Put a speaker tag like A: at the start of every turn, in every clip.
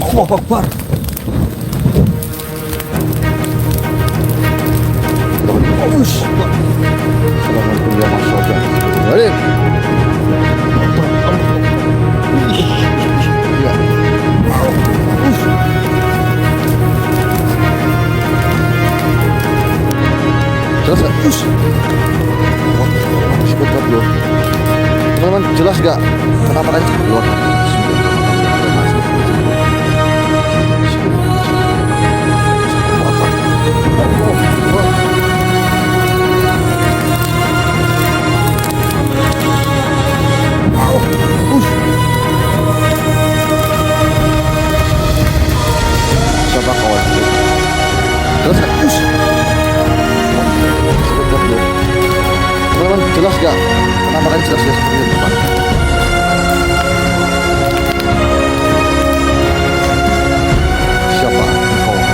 A: Allahu Akbar. Ush.
B: Assalamualaikum ya Mas Soja. Balik. Ya. Jelas gak? Masih kuat bro. Teman-teman jelas gak? Kenapa kan keluar? Siapa kawan? Jelas gak? Teman-teman jelas gak? Kenapa kan jelas ya seperti itu Pak? Siapa kawan?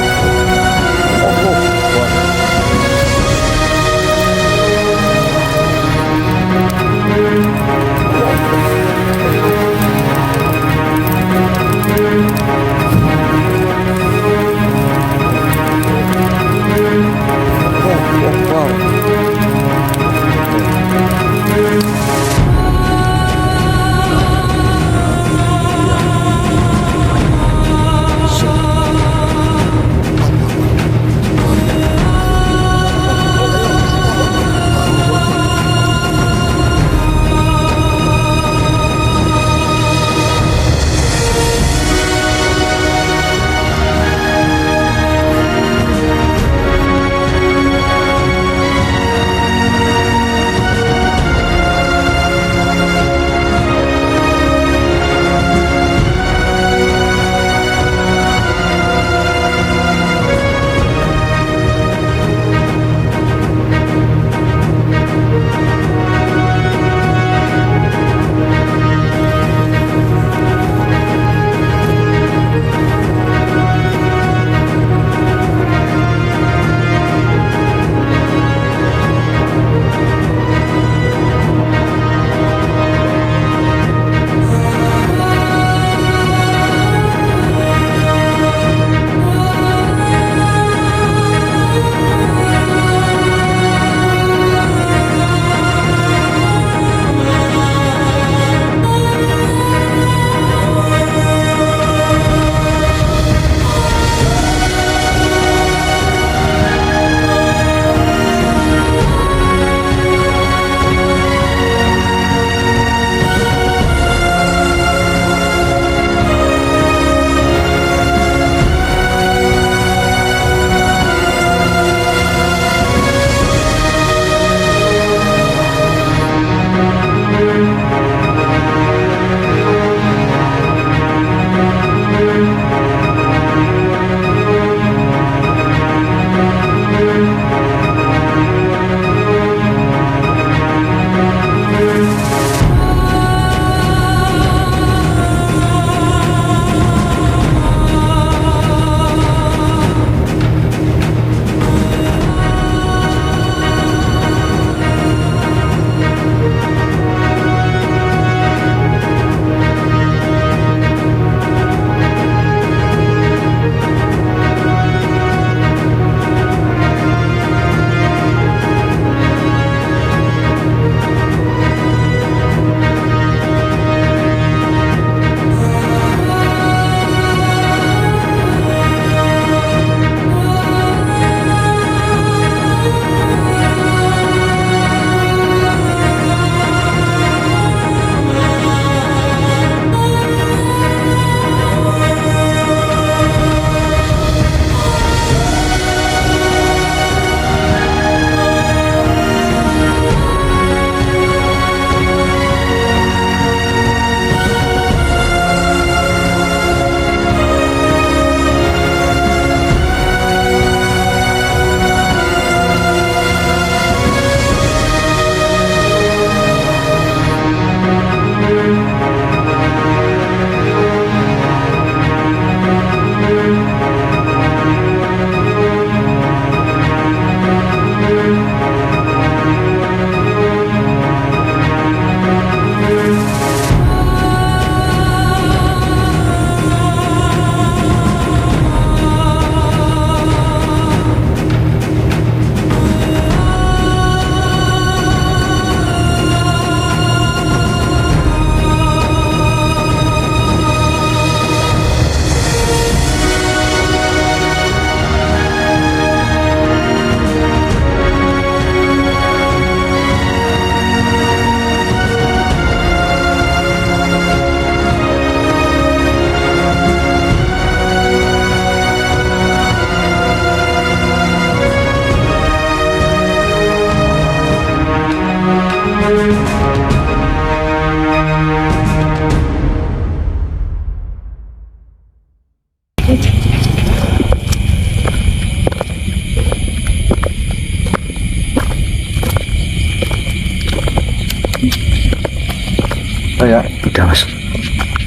C: sudah mas.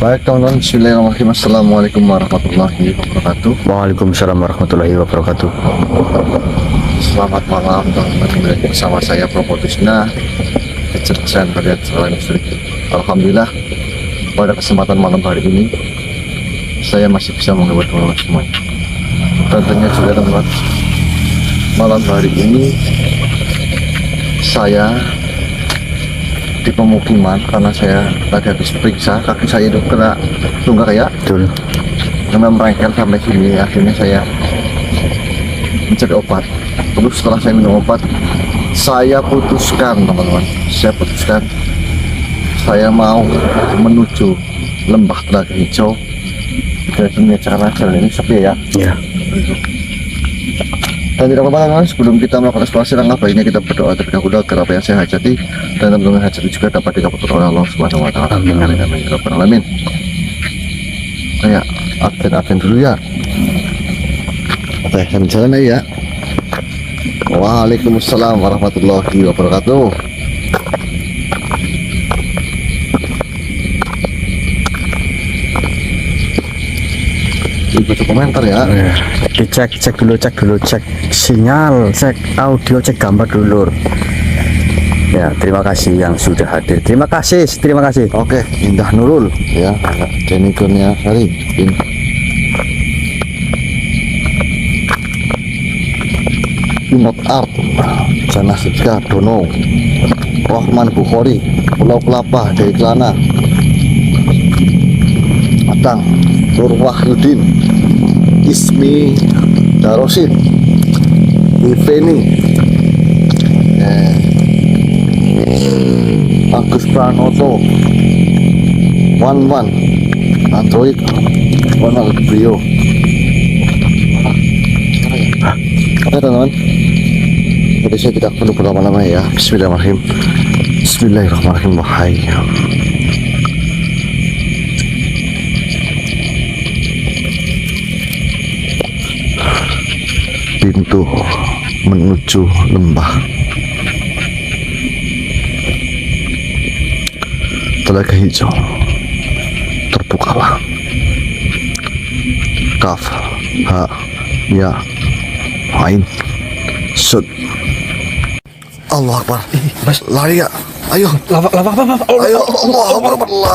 B: Baik teman-teman, bismillahirrahmanirrahim. Assalamualaikum warahmatullahi wabarakatuh.
C: Waalaikumsalam warahmatullahi wabarakatuh.
B: Selamat malam teman-teman, bersama saya Promo Tisna, kecerdasan pada jalan listrik. Alhamdulillah, pada kesempatan malam hari ini saya masih bisa menghibur teman-teman semuanya. Tentunya juga teman-teman, malam hari ini saya di pemukiman karena saya tadi habis periksa kaki saya itu kena tunggak ya,
C: Betul.
B: karena merengkel sampai sini. Akhirnya saya mencari obat. Terus setelah saya minum obat, saya putuskan teman-teman, saya mau menuju Lembah Telaga Hijau. Biasanya jalan ini sepi ya.
C: Ya.
B: Dan tidak apa-apa teman-teman, sebelum kita melakukan eksplorasi langkah baiknya kita berdoa terlebih dahulu agar apa yang saya hajati dan teman-teman hajati juga dapat dikabulkan oleh Allah Subhanahu wa taala.
C: Amin.
B: Amin amin ya rabbal alamin. Saya absen dulu ya. Oke, sambil jalan ya. Waalaikumsalam warahmatullahi wabarakatuh. Baca komentar ya.
C: Cek dulu, cek sinyal, cek audio, cek gambar dulu. Ya, terima kasih yang sudah hadir. Terima kasih.
B: Oke, Indah Nurul ya, Denny Kurnia Sari. Pinot Art, Jana Sidka Dono, Rahman Bukhari, Pulau Kelapa dari Kelana, Atang, Nur Wahyudin, Ismi Darosid, Iveni, Agus Pranoto, Wan Android, Ronald Brio. Oke teman-teman, jadi saya tidak perlu berlama-lama ya. Bismillahirrahmanirrahim. Wahai pintu menuju lembah Telaga Hijau terbukalah. Kaf, ha, ya, ain, sud. Allah Akbar.
A: Mas,
B: Lari ya. Ayo.
A: lava.
B: Ayo. Allah Akbar.
A: Allah.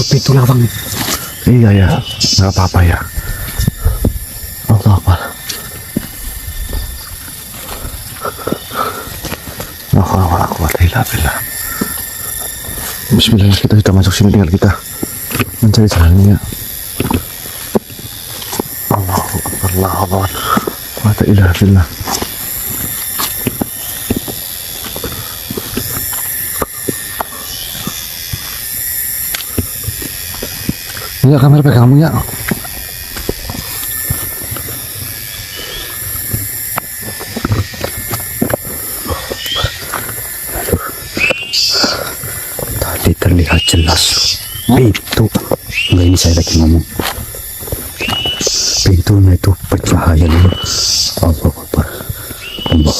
A: Pintu lawang.
B: Iya ya, nggak apa-apa ya. Allah Akbar. Bismillah, kita sudah masuk sini, tinggal kita mencari jalannya. Allahu Akbar, Allahu Akbar. Wa la ilaha illallah. Ya, kamera pegang kamu ya.
C: Tadi terlihat jelas pintu. Enggak, ini saya lagi ngomong. Pintunya itu bercahaya dulu. Allah Akbar. Allah.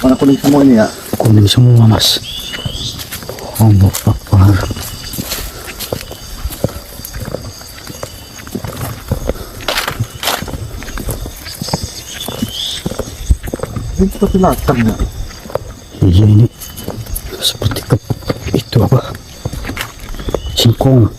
B: Mana kuning semua ini ya?
C: Kuning semua mas. Allah Akbar.
B: Ini seperti ladang ya.
C: Iya, ini seperti itu apa? Singkong.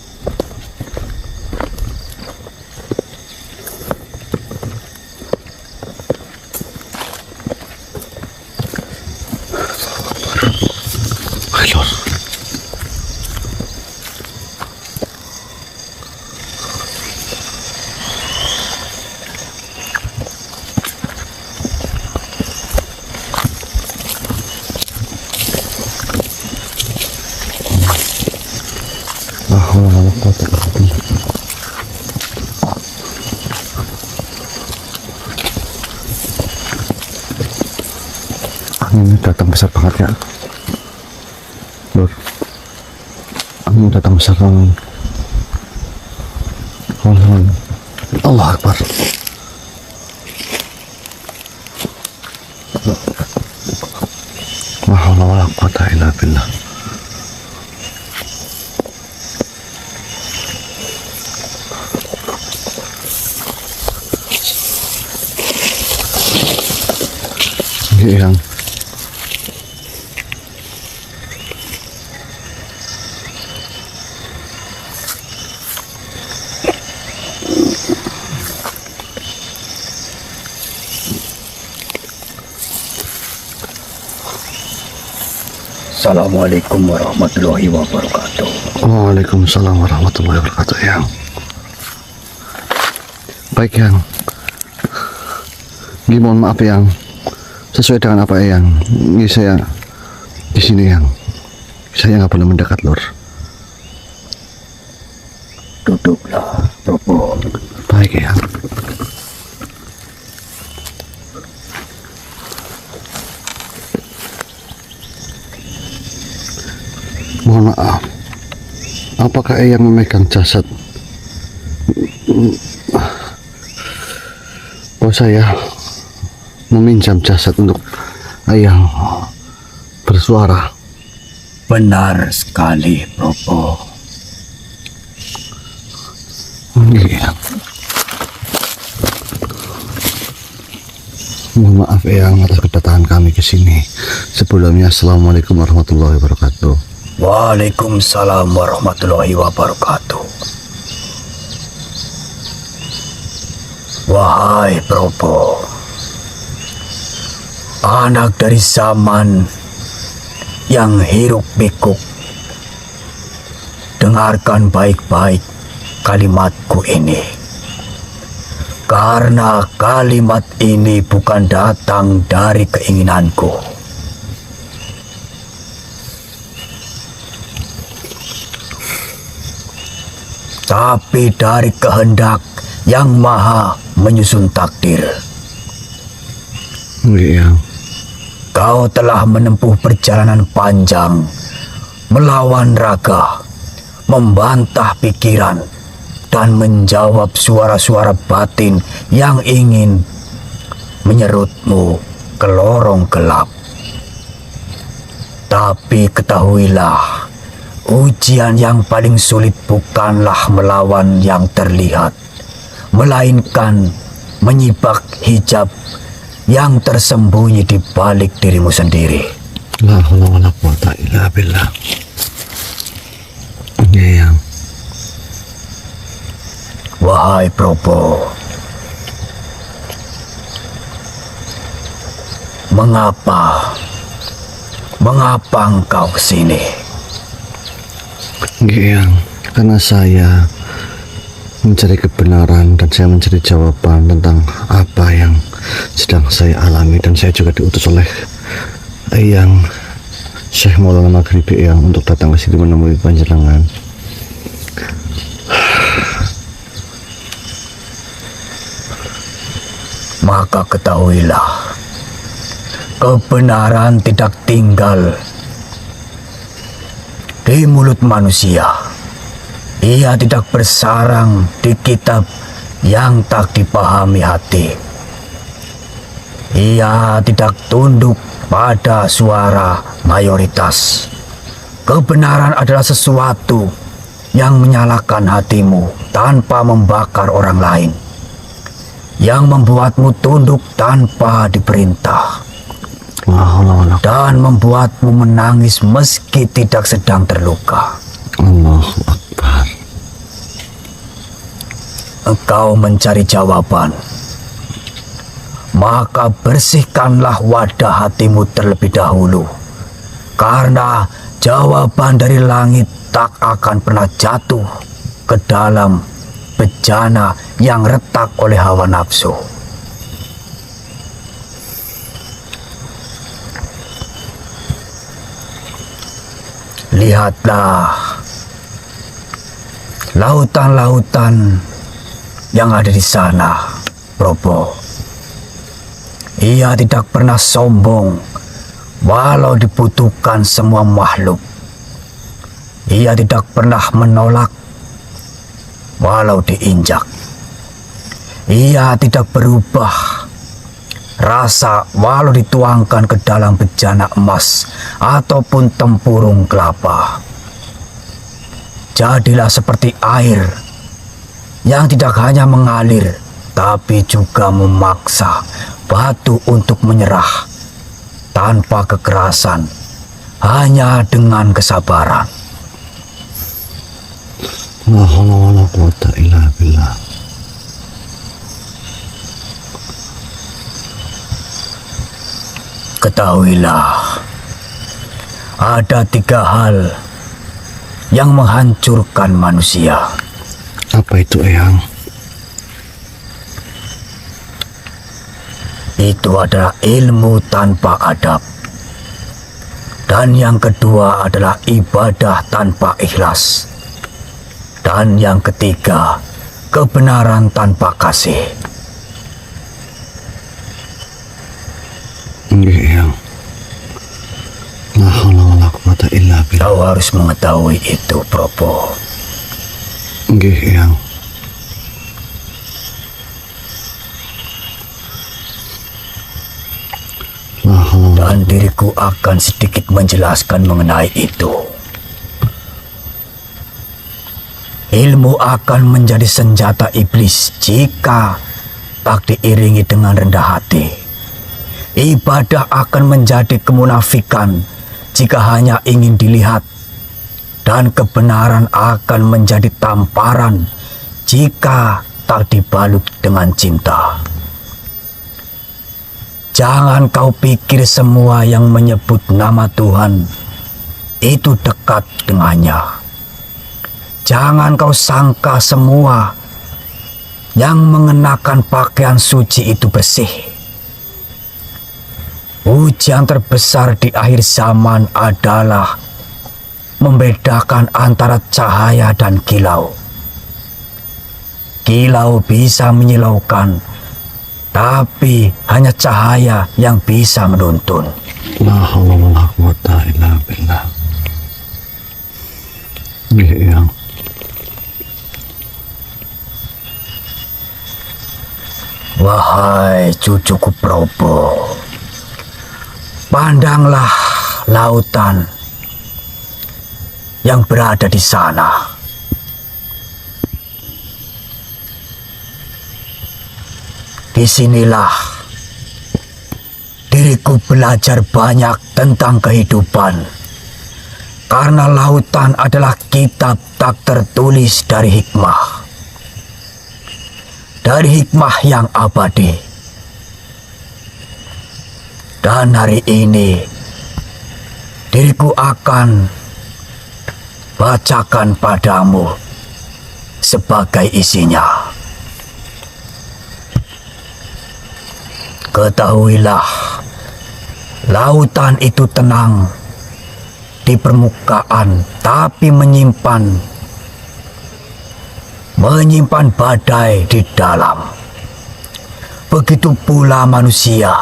C: quwwata illa billah. Anginnya datang besar banget ya, Lur. Angin datang besar banget. Allah Akbar. La haula wala quwwata illa billah. Yang
A: Assalamualaikum warahmatullahi wabarakatuh.
C: Waalaikumsalam warahmatullahi wabarakatuh. Yang baik, Yang mohon maaf Yang, sesuai dengan apa Yang, ini saya di sini Yang, saya nggak boleh mendekat, Lur.
A: Duduklah, Propo.
C: Baik Yang. Mohon maaf, apakah Eyang memegang jasad? Oh, saya meminjam jasad untuk Eyang bersuara.
A: Benar sekali, Propo.
C: Iya. Mohon maaf Eyang atas kedatangan kami ke sini. Sebelumnya Assalamualaikum warahmatullahi wabarakatuh.
A: Waalaikumsalam warahmatullahi wabarakatuh. Wahai Propo, anak dari zaman yang hiruk pikuk, dengarkan baik-baik kalimatku ini, karena kalimat ini bukan datang dari keinginanku, tapi dari kehendak yang maha menyusun takdir.
C: Iya.
A: Kau telah menempuh perjalanan panjang, melawan raga, membantah pikiran, dan menjawab suara-suara batin yang ingin menyerutmu ke lorong gelap. Tapi ketahuilah, ujian yang paling sulit bukanlah melawan yang terlihat, melainkan menyibak hijab yang tersembunyi di balik dirimu sendiri.
C: La haula wala quwwata illa billah. Iya.
A: Wahai Propo, mengapa engkau kesini?
C: Iya, karena saya mencari kebenaran dan saya mencari jawaban tentang apa yang sedang saya alami, dan saya juga diutus oleh Eyang Syekh Maulana Maghribi Eyang untuk datang ke sini menemui panjenengan.
A: Maka ketahuilah, kebenaran tidak tinggal di mulut manusia. Ia tidak bersarang di kitab yang tak dipahami hati. Ia tidak tunduk pada suara mayoritas. Kebenaran adalah sesuatu yang menyalakan hatimu tanpa membakar orang lain, yang membuatmu tunduk tanpa diperintah, dan membuatmu menangis meski tidak sedang terluka.
C: Allahu Akbar.
A: Engkau mencari jawaban, maka bersihkanlah wadah hatimu terlebih dahulu, karena jawaban dari langit tak akan pernah jatuh ke dalam bejana yang retak oleh hawa nafsu. lautan-lautan yang ada di sana, Probo. Ia tidak pernah sombong walau dibutuhkan semua makhluk. Ia tidak pernah menolak walau diinjak. Ia tidak berubah rasa walau dituangkan ke dalam bejana emas ataupun tempurung kelapa. Jadilah seperti air yang tidak hanya mengalir tapi juga memaksa batu untuk menyerah tanpa kekerasan, hanya dengan kesabaran.
C: La haula wala quwata illa billah.
A: Ketahuilah, ada 3 hal yang menghancurkan manusia.
C: Apa itu, Eyang?
A: Itu adalah ilmu tanpa adab. Dan yang kedua adalah ibadah tanpa ikhlas. Dan yang ketiga, kebenaran tanpa kasih.
C: Nggih, Eyang. La haula wala quwata illa billah.
A: Kau harus mengetahui itu, Probo.
C: Nggih, Eyang. La haula.
A: Dan diriku akan sedikit menjelaskan mengenai itu. Ilmu akan menjadi senjata iblis jika tak diiringi dengan rendah hati. Ibadah akan menjadi kemunafikan jika hanya ingin dilihat. Dan kebenaran akan menjadi tamparan jika tak dibalut dengan cinta. Jangan kau pikir semua yang menyebut nama Tuhan itu dekat dengannya. Jangan kau sangka semua yang mengenakan pakaian suci itu bersih. Ujian terbesar di akhir zaman adalah membedakan antara cahaya dan kilau. Kilau bisa menyilaukan, tapi hanya cahaya yang bisa menuntun.
C: La haula wala quwata illa billah. Nggih, Eyang.
A: Wahai cucuku Probo, pandanglah lautan yang berada di sana. Disinilah diriku belajar banyak tentang kehidupan, karena lautan adalah kitab tak tertulis dari hikmah. Dari hikmah yang abadi. Dan hari ini diriku akan bacakan padamu sebagai isinya. Ketahuilah, lautan itu tenang di permukaan tapi menyimpan badai di dalam. Begitu pula manusia.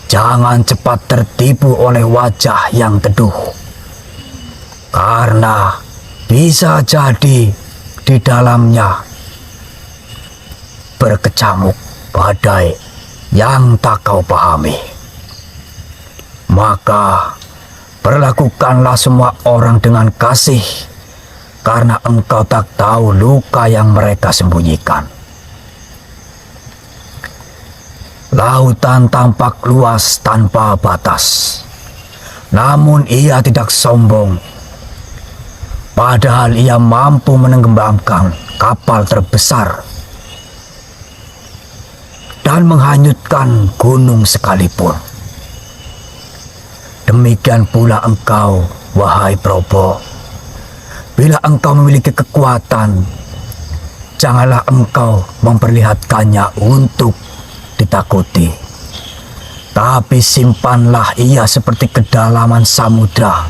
A: Jangan cepat tertipu oleh wajah yang teduh. Karena bisa jadi di dalamnya berkecamuk badai yang tak kau pahami. Maka perlakukanlah semua orang dengan kasih, karena engkau tak tahu luka yang mereka sembunyikan. Lautan tampak luas tanpa batas, namun ia tidak sombong. Padahal ia mampu menenggelamkan kapal terbesar dan menghanyutkan gunung sekalipun. Demikian pula engkau, wahai Probo. Bila engkau memiliki kekuatan, janganlah engkau memperlihatkannya untuk ditakuti. Tapi simpanlah ia seperti kedalaman samudra,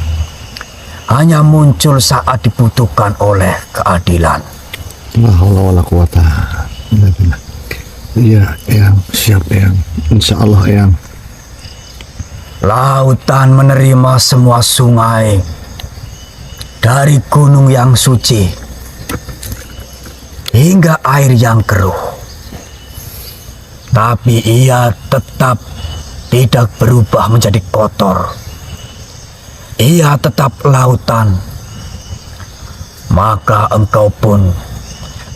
A: hanya muncul saat dibutuhkan oleh keadilan.
C: La haula wala quwata illa billah. Iya, Eyang, siap Eyang. Insya Allah Eyang.
A: Lautan menerima semua sungai dari gunung yang suci hingga air yang keruh. Tapi ia tetap tidak berubah menjadi kotor. Ia tetap lautan. Maka engkau pun,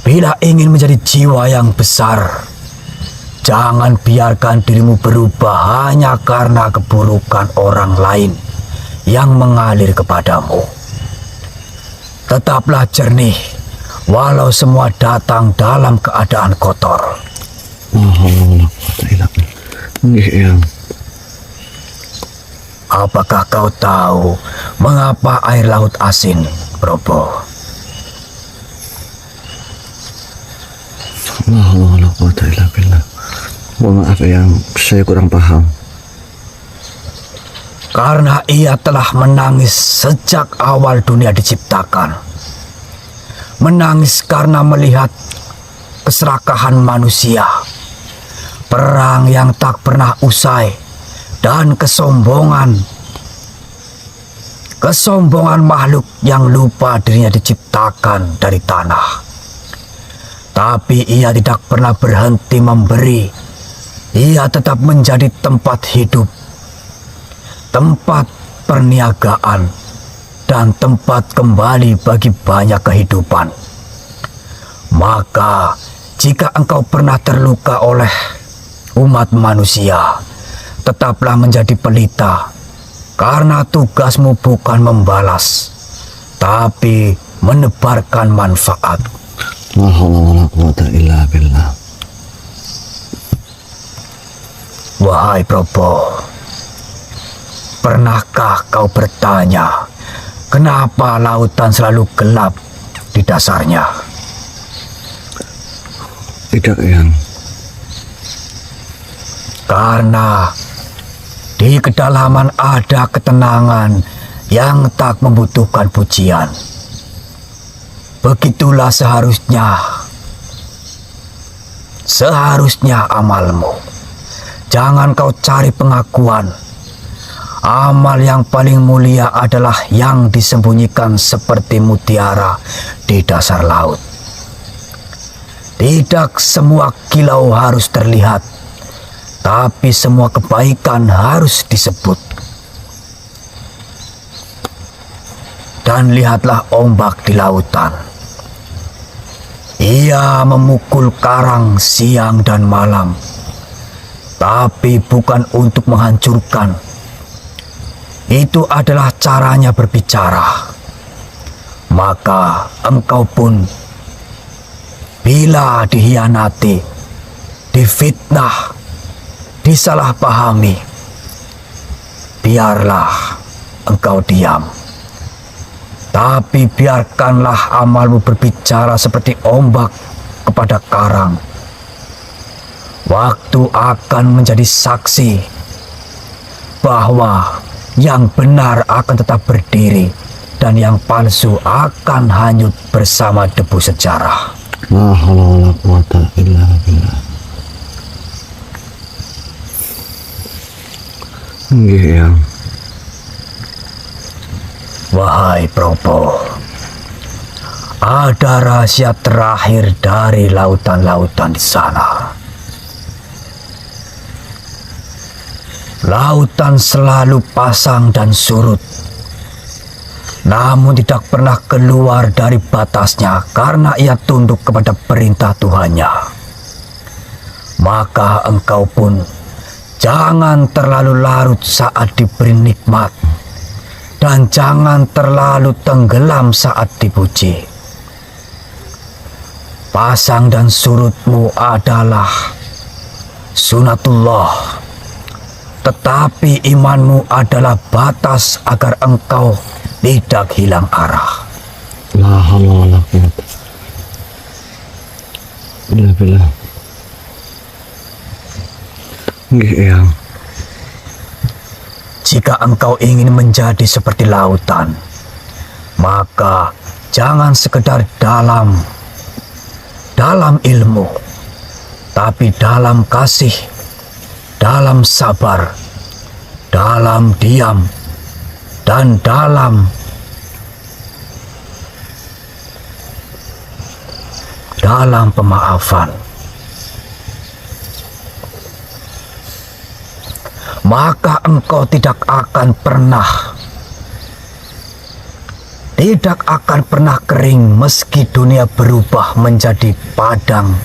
A: bila ingin menjadi jiwa yang besar, jangan biarkan dirimu berubah hanya karena keburukan orang lain yang mengalir kepadamu. Tetaplah jernih, walau semua datang dalam keadaan kotor.
C: La haula wala quwata illa billah. Nggih Eyang.
A: Apakah kau tahu mengapa air laut asin, Probo?
C: La haula wala quwata illa billah. Mohon maaf Eyang, saya kurang paham.
A: Karena ia telah menangis sejak awal dunia diciptakan. Menangis karena melihat keserakahan manusia, perang yang tak pernah usai, dan kesombongan makhluk yang lupa dirinya diciptakan dari tanah. Tapi ia tidak pernah berhenti memberi. Ia tetap menjadi tempat hidup, tempat perniagaan, dan tempat kembali bagi banyak kehidupan. Maka, jika engkau pernah terluka oleh umat manusia, tetaplah menjadi pelita, karena tugasmu bukan membalas, tapi menebarkan manfaat.
C: La haula wala quwata illa billah.
A: Wahai Probo, pernahkah kau bertanya kenapa lautan selalu gelap di dasarnya?
C: Tidak Eyang.
A: Karena di kedalaman ada ketenangan yang tak membutuhkan pujian. Begitulah seharusnya amalmu. Jangan kau cari pengakuan. Amal yang paling mulia adalah yang disembunyikan seperti mutiara di dasar laut. Tidak semua kilau harus terlihat, tapi semua kebaikan harus disebut. Dan lihatlah ombak di lautan. Ia memukul karang siang dan malam, tapi bukan untuk menghancurkan. Itu adalah caranya berbicara. Maka engkau pun, bila dihianati, difitnah, disalahpahami, biarlah engkau diam. Tapi biarkanlah amalmu berbicara seperti ombak kepada karang. Waktu akan menjadi saksi bahwa yang benar akan tetap berdiri dan yang palsu akan hanyut bersama debu sejarah.
C: La haula wala quwata illa billah. Nggih Eyang.
A: Wahai Probo, ada rahasia terakhir dari lautan-lautan di sana. Lautan selalu pasang dan surut, namun tidak pernah keluar dari batasnya karena ia tunduk kepada perintah Tuhannya. Maka engkau pun jangan terlalu larut saat diberi nikmat, dan jangan terlalu tenggelam saat dipuji. Pasang dan surutmu adalah sunatullah, tetapi imanmu adalah batas agar engkau tidak hilang arah.
C: La haula wala quwata illa billah. Nggih Eyang.
A: Jika engkau ingin menjadi seperti lautan, maka jangan sekedar dalam, dalam ilmu, tapi dalam kasih, dalam sabar, dalam diam, dan dalam pemaafan. Maka engkau tidak akan pernah kering meski dunia berubah menjadi padang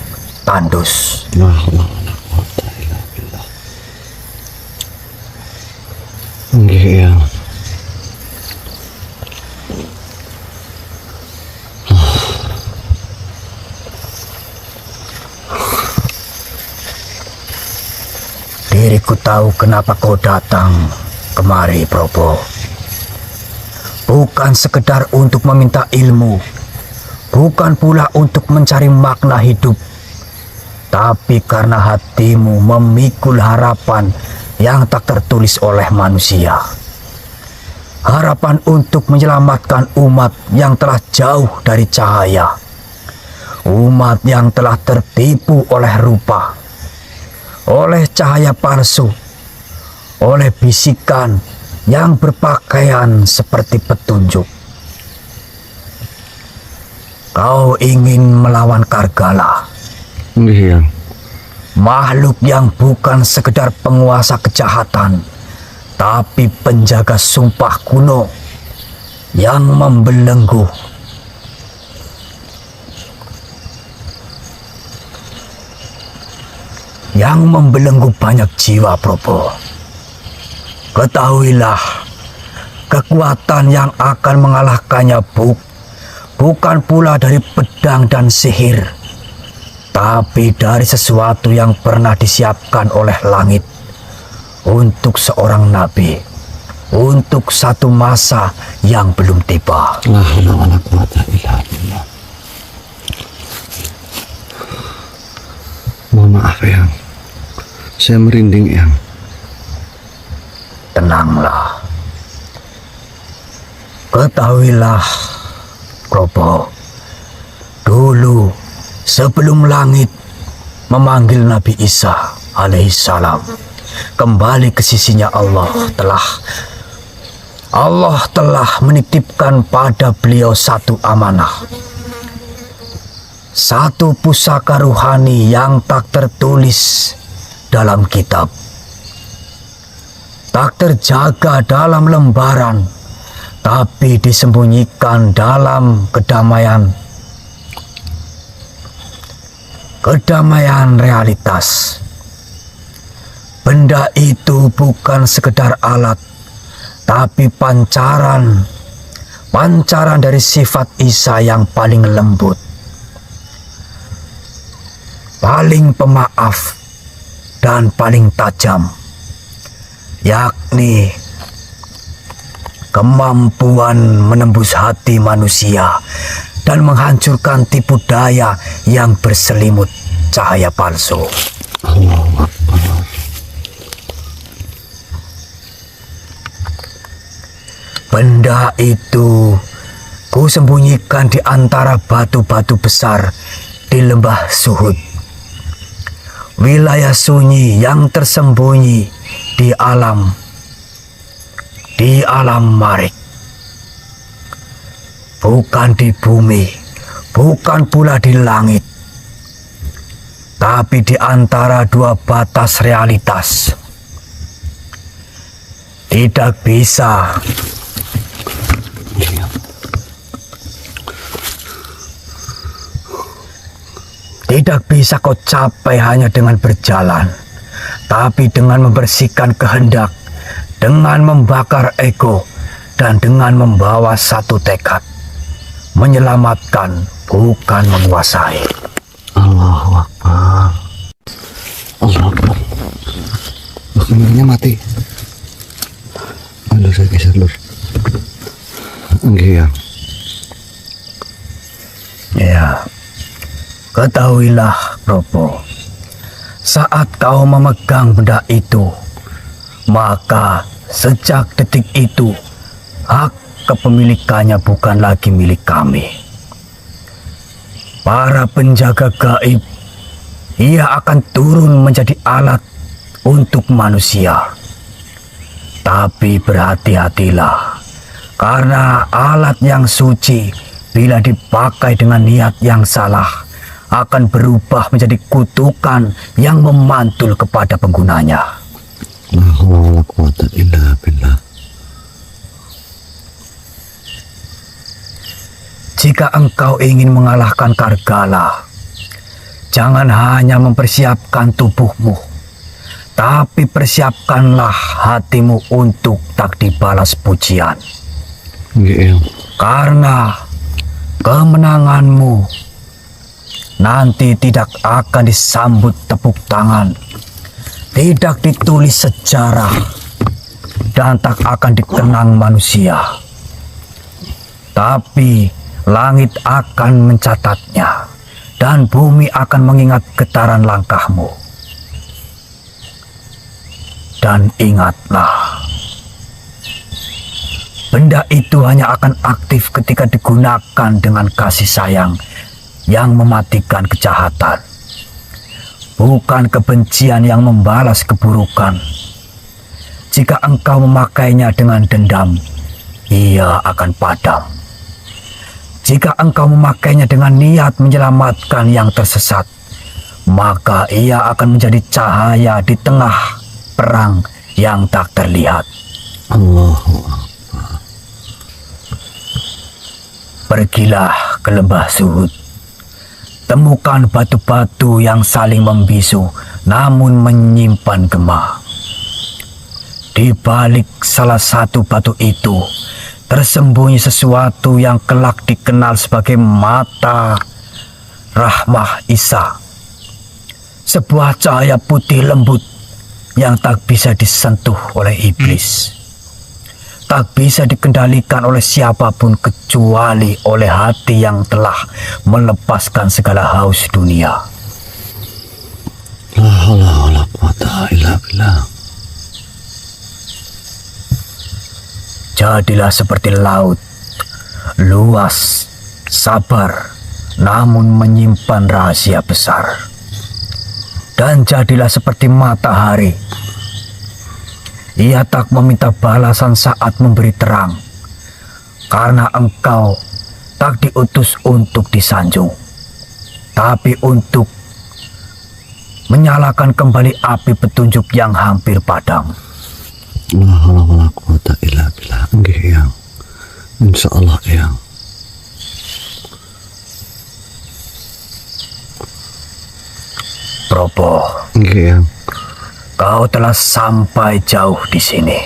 A: tandus.
C: Nggih, Eyang.
A: Diriku tahu kenapa kau datang kemari, Probo. Bukan sekedar untuk meminta ilmu, bukan pula untuk mencari makna hidup, tapi karena hatimu memikul harapan yang tak tertulis oleh manusia. Harapan untuk menyelamatkan umat yang telah jauh dari cahaya, umat yang telah tertipu oleh rupa, oleh cahaya palsu, oleh bisikan yang berpakaian seperti petunjuk. Kau ingin melawan Kargala,
C: Nggih, Eyang.
A: makhluk yang bukan sekedar penguasa kejahatan, tapi penjaga sumpah kuno yang membelenggu. Yang membelenggu banyak jiwa, Probo. Ketahuilah, kekuatan yang akan mengalahkannya bukan pula dari pedang dan sihir, tapi dari sesuatu yang pernah disiapkan oleh langit untuk seorang nabi, untuk satu masa yang belum tiba.
C: La haula wala quwata illa billah. Mohon maaf, Eyang. Saya merinding, Eyang.
A: Tenanglah. Ketahuilah, Probo, dulu sebelum langit memanggil Nabi Isa alaihissalam kembali ke sisinya, Allah telah menitipkan pada beliau satu amanah, satu pusaka ruhani yang tak tertulis dalam kitab, tak terjaga dalam lembaran, tapi disembunyikan dalam kedamaian realitas. Benda itu bukan sekedar alat, tapi pancaran dari sifat Isa yang paling lembut, paling pemaaf, dan paling tajam, yakni kemampuan menembus hati manusia dan menghancurkan tipu daya yang berselimut cahaya palsu.
C: Allahu Akbar.
A: Benda itu kusembunyikan di antara batu-batu besar di lembah Suhud, wilayah sunyi yang tersembunyi di alam marik. Bukan di bumi, bukan pula di langit, tapi di antara dua batas realitas. Tidak bisa kau capai hanya dengan berjalan, tapi dengan membersihkan kehendak, dengan membakar ego, dan dengan membawa satu tekad: menyelamatkan, bukan menguasai.
C: Allahu Akbar. Allahu Akbar. Loh, kameranya mati. Aduh, saya geser, Lur. Enggak, ya.
A: Ya, ketahuilah, Probo, saat kau memegang benda itu, maka sejak detik itu hak kepemilikannya bukan lagi milik kami. para penjaga gaib, ia akan turun menjadi alat untuk manusia. Tapi berhati-hatilah, karena alat yang suci bila dipakai dengan niat yang salah akan berubah menjadi kutukan yang memantul kepada penggunanya.
C: La haula wala quwata illa billah.
A: Jika engkau ingin mengalahkan Kargala, jangan hanya mempersiapkan tubuhmu, tapi persiapkanlah hatimu untuk tak dibalas pujian.
C: Nggih, Eyang.
A: Karena kemenanganmu nanti tidak akan disambut tepuk tangan, tidak ditulis sejarah, dan tak akan dikenang manusia. Tapi langit akan mencatatnya, dan bumi akan mengingat getaran langkahmu. Dan ingatlah, benda itu hanya akan aktif ketika digunakan dengan kasih sayang yang mematikan kejahatan, bukan kebencian yang membalas keburukan. Jika engkau memakainya dengan dendam, ia akan padam. Jika engkau memakainya dengan niat menyelamatkan yang tersesat, maka ia akan menjadi cahaya di tengah perang yang tak terlihat.
C: Allahu Akbar.
A: Pergilah ke lembah Zuhud. Temukan batu-batu yang saling membisu namun menyimpan gema. Di balik salah satu batu itu tersembunyi sesuatu yang kelak dikenal sebagai mata Rahmah Isa. Sebuah cahaya putih lembut yang tak bisa disentuh oleh iblis. Tak bisa dikendalikan oleh siapapun kecuali oleh hati yang telah melepaskan segala haus dunia.
C: La haula wala quwata illa billah.
A: Jadilah seperti laut, luas, sabar, namun menyimpan rahasia besar. Dan jadilah seperti matahari. Ia tak meminta balasan saat memberi terang, karena engkau tak diutus untuk disanjung, tapi untuk menyalakan kembali api petunjuk yang hampir padam.
C: La haula wala quwata illa billah. Nggih, Eyang. Insyaallah, Eyang.
A: Probo,
C: Nggih, Eyang.
A: kau telah sampai jauh di sini.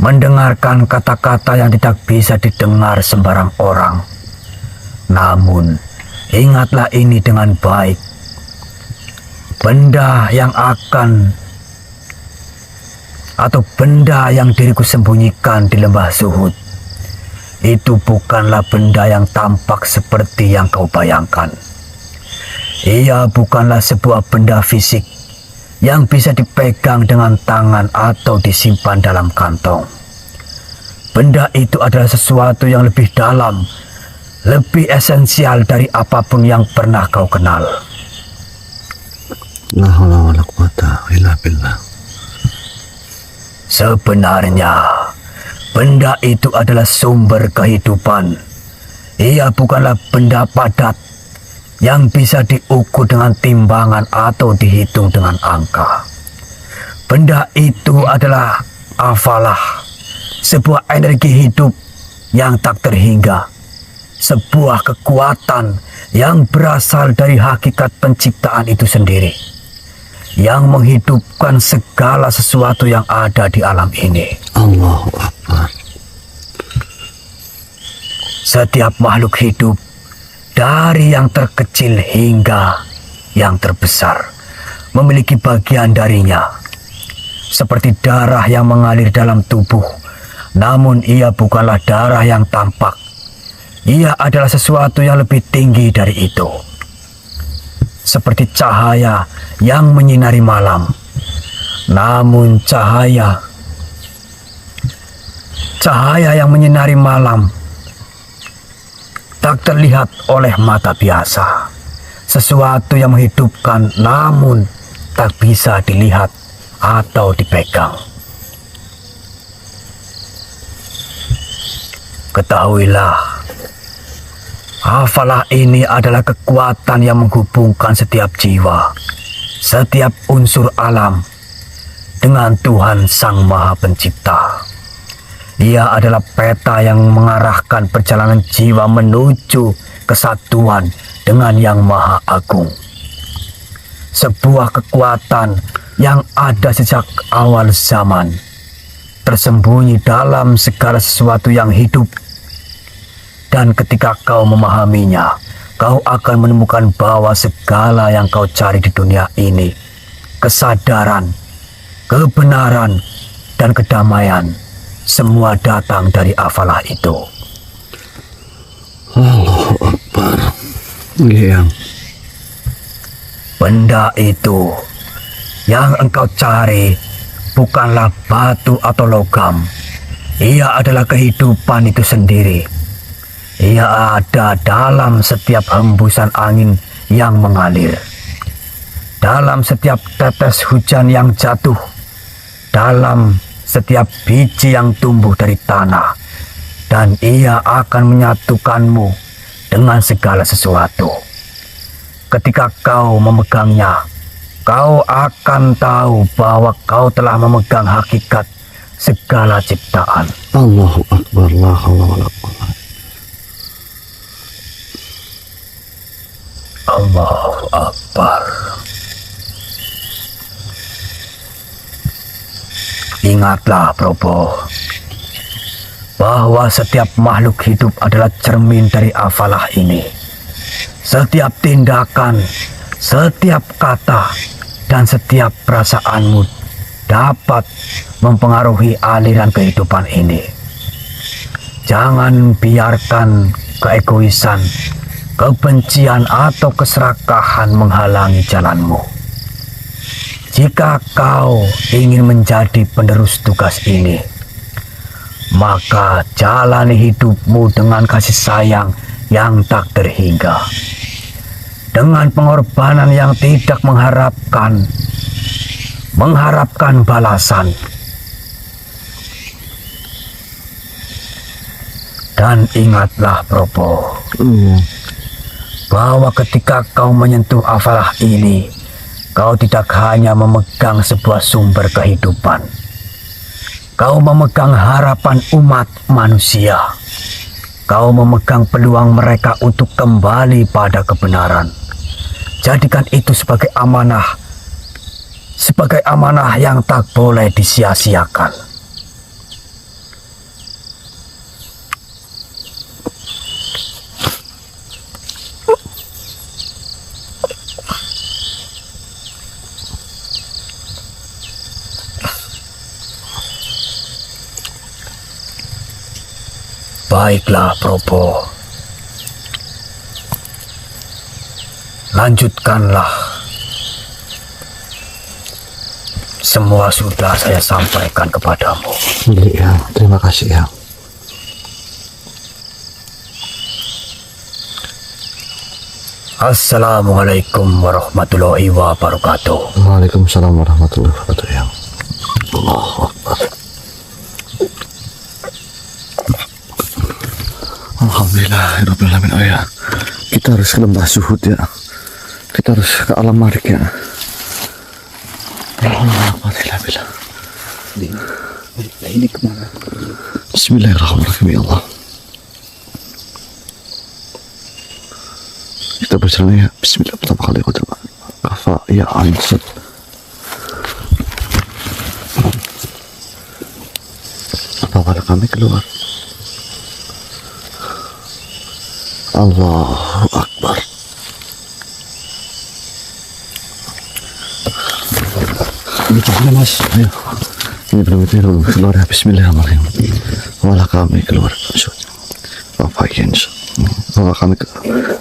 A: Mendengarkan kata-kata yang tidak bisa didengar sembarang orang. Namun, ingatlah ini dengan baik. Benda yang diriku sembunyikan di lembah Zuhud itu bukanlah benda yang tampak seperti yang kau bayangkan. Ia bukanlah sebuah benda fisik yang bisa dipegang dengan tangan atau disimpan dalam kantong. Benda itu adalah sesuatu yang lebih dalam, lebih esensial dari apapun yang pernah kau kenal.
C: La haula wala quwata illa billah.
A: Sebenarnya, benda itu adalah sumber kehidupan. Ia bukanlah benda padat yang bisa diukur dengan timbangan atau dihitung dengan angka. Benda itu adalah afalah, sebuah energi hidup yang tak terhingga, sebuah kekuatan yang berasal dari hakikat penciptaan itu sendiri, yang menghidupkan segala sesuatu yang ada di alam ini.
C: Allahu Akbar.
A: Setiap makhluk hidup, dari yang terkecil hingga yang terbesar, memiliki bagian darinya. Seperti darah yang mengalir dalam tubuh, namun ia bukanlah darah yang tampak. Ia adalah sesuatu yang lebih tinggi dari itu. Seperti cahaya yang menyinari malam, namun cahaya yang menyinari malam tidak terlihat oleh mata biasa. Sesuatu yang menghidupkan namun tak bisa dilihat atau dipegang. Ketahuilah, hafalah ini adalah kekuatan yang menghubungkan setiap jiwa, setiap unsur alam dengan Tuhan Sang Maha Pencipta. Ia adalah peta yang mengarahkan perjalanan jiwa menuju kesatuan dengan Yang Maha Agung. Sebuah kekuatan yang ada sejak awal zaman, tersembunyi dalam segala sesuatu yang hidup. Dan ketika kau memahaminya, kau akan menemukan bahwa segala yang kau cari di dunia ini, kesadaran, kebenaran, dan kedamaian, semua datang dari hafalah itu.
C: Allahu Akbar. Iya.
A: Benda itu yang engkau cari bukanlah batu atau logam. Ia adalah kehidupan itu sendiri. Ia ada dalam setiap hembusan angin yang mengalir, dalam setiap tetes hujan yang jatuh, dalam setiap biji yang tumbuh dari tanah, dan ia akan menyatukanmu dengan segala sesuatu. Ketika kau memegangnya, kau akan tahu bahwa kau telah memegang hakikat segala ciptaan.
C: Allahu Akbar, la haula wala quwwata.
A: Allahu Akbar. Ingatlah, Probo, bahwa setiap makhluk hidup adalah cermin dari hafalah ini. Setiap tindakan, setiap kata, dan setiap perasaanmu dapat mempengaruhi aliran kehidupan ini. Jangan biarkan keegoisan, kebencian, atau keserakahan menghalangi jalanmu. Jika kau ingin menjadi penerus tugas ini, maka jalani hidupmu dengan kasih sayang yang tak terhingga, dengan pengorbanan yang tidak mengharapkan balasan. Dan ingatlah, Probo, bahwa ketika kau menyentuh hafalah ini, kau tidak hanya memegang sebuah sumber kehidupan. Kau memegang harapan umat manusia. Kau memegang peluang mereka untuk kembali pada kebenaran. Jadikan itu sebagai amanah yang tak boleh disia-siakan. Baiklah, Probo. Lanjutkanlah. Semua sudah saya sampaikan kepadamu.
C: Iya, terima kasih ya.
A: Assalamualaikum warahmatullahi wabarakatuh.
C: Waalaikumsalam warahmatullahi wabarakatuh ya. Allahu Akbar. Alhamdulillah, oh ya, kita harus ke lembah Zuhud ya, kita harus ke alam marik ya. Alhamdulillah. Ini kemana? Bismillahirrahmanirrahim ya Allah. Kita berjalan ya. Bismillah, pertama kali aku coba kafa ya ansat. Apabila kami keluar, Allahu Akbar. Bicara mas, ayo. Ini berarti dulu keluar ya. Bismillahirrahmanirrahim. Malah kami keluar. Bapak Yens, bawa kami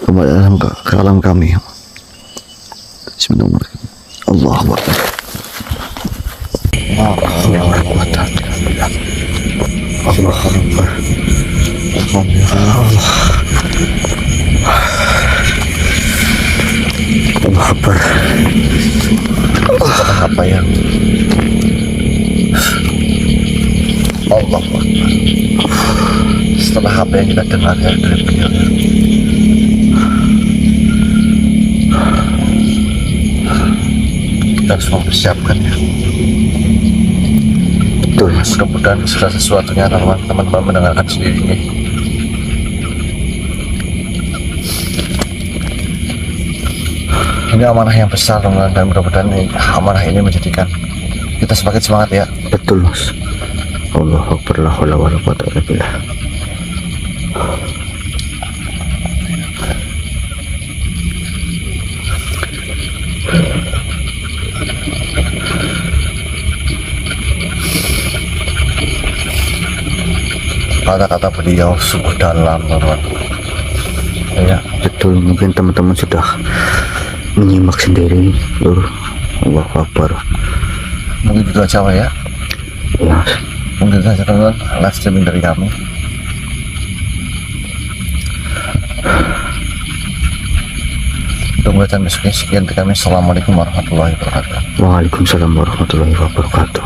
C: kembali ke alam kami. Bismillahirrahmanirrahim. Allahu Akbar. Allahu Akbar. Allahu Akbar. Alhamdulillah. Allah Akbar.
B: Setelah apa yang Allah Akbar. Setelah apa yang kita dengar ya dari beliau ya. Kita semua bersiapkan ya.
C: Betul Mas.
B: Mudah-mudahan segala sesuatunya teman-teman mendengarkan sendiri nih. Ini amanah yang besar teman-teman, dan mudah-mudahan amanah ini menjadikan kita semakin semangat ya.
C: Betul Mas. Allah Akbar, la haula wala quwwata illa billah.
B: Kata-kata beliau sungguh dalam teman-teman. Ya,
C: Betul, mungkin teman-teman sudah menyimak sendiri, Lur. Allah Akbar.
B: mungkin itu aja Pak, ya.
C: Ya,
B: Mungkin saja teman-teman live streaming dari kami. Tunggu dan besoknya sekian dari kami. Assalamualaikum warahmatullahi wabarakatuh.
C: Waalaikumsalam warahmatullahi wabarakatuh.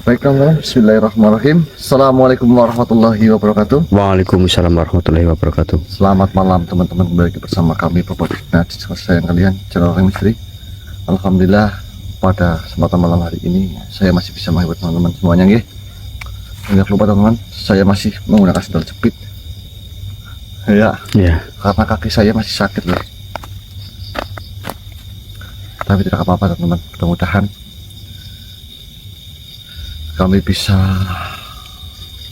B: Baik teman-teman, bismillahirrahmanirrahim. Assalamualaikum warahmatullahi wabarakatuh.
C: Waalaikumsalam warahmatullahi wabarakatuh.
B: Selamat malam teman-teman, kembali lagi bersama kami Propodikna di sayang kalian, channel orang misteri. Alhamdulillah pada kesempatan malam hari ini saya masih bisa menghibur teman-teman semuanya nggih. Jangan lupa teman-teman, saya masih menggunakan sandal jepit. Ya,
C: Ya,
B: karena kaki saya masih sakit loh. Tapi tidak apa-apa teman-teman, mudah-mudahan kami bisa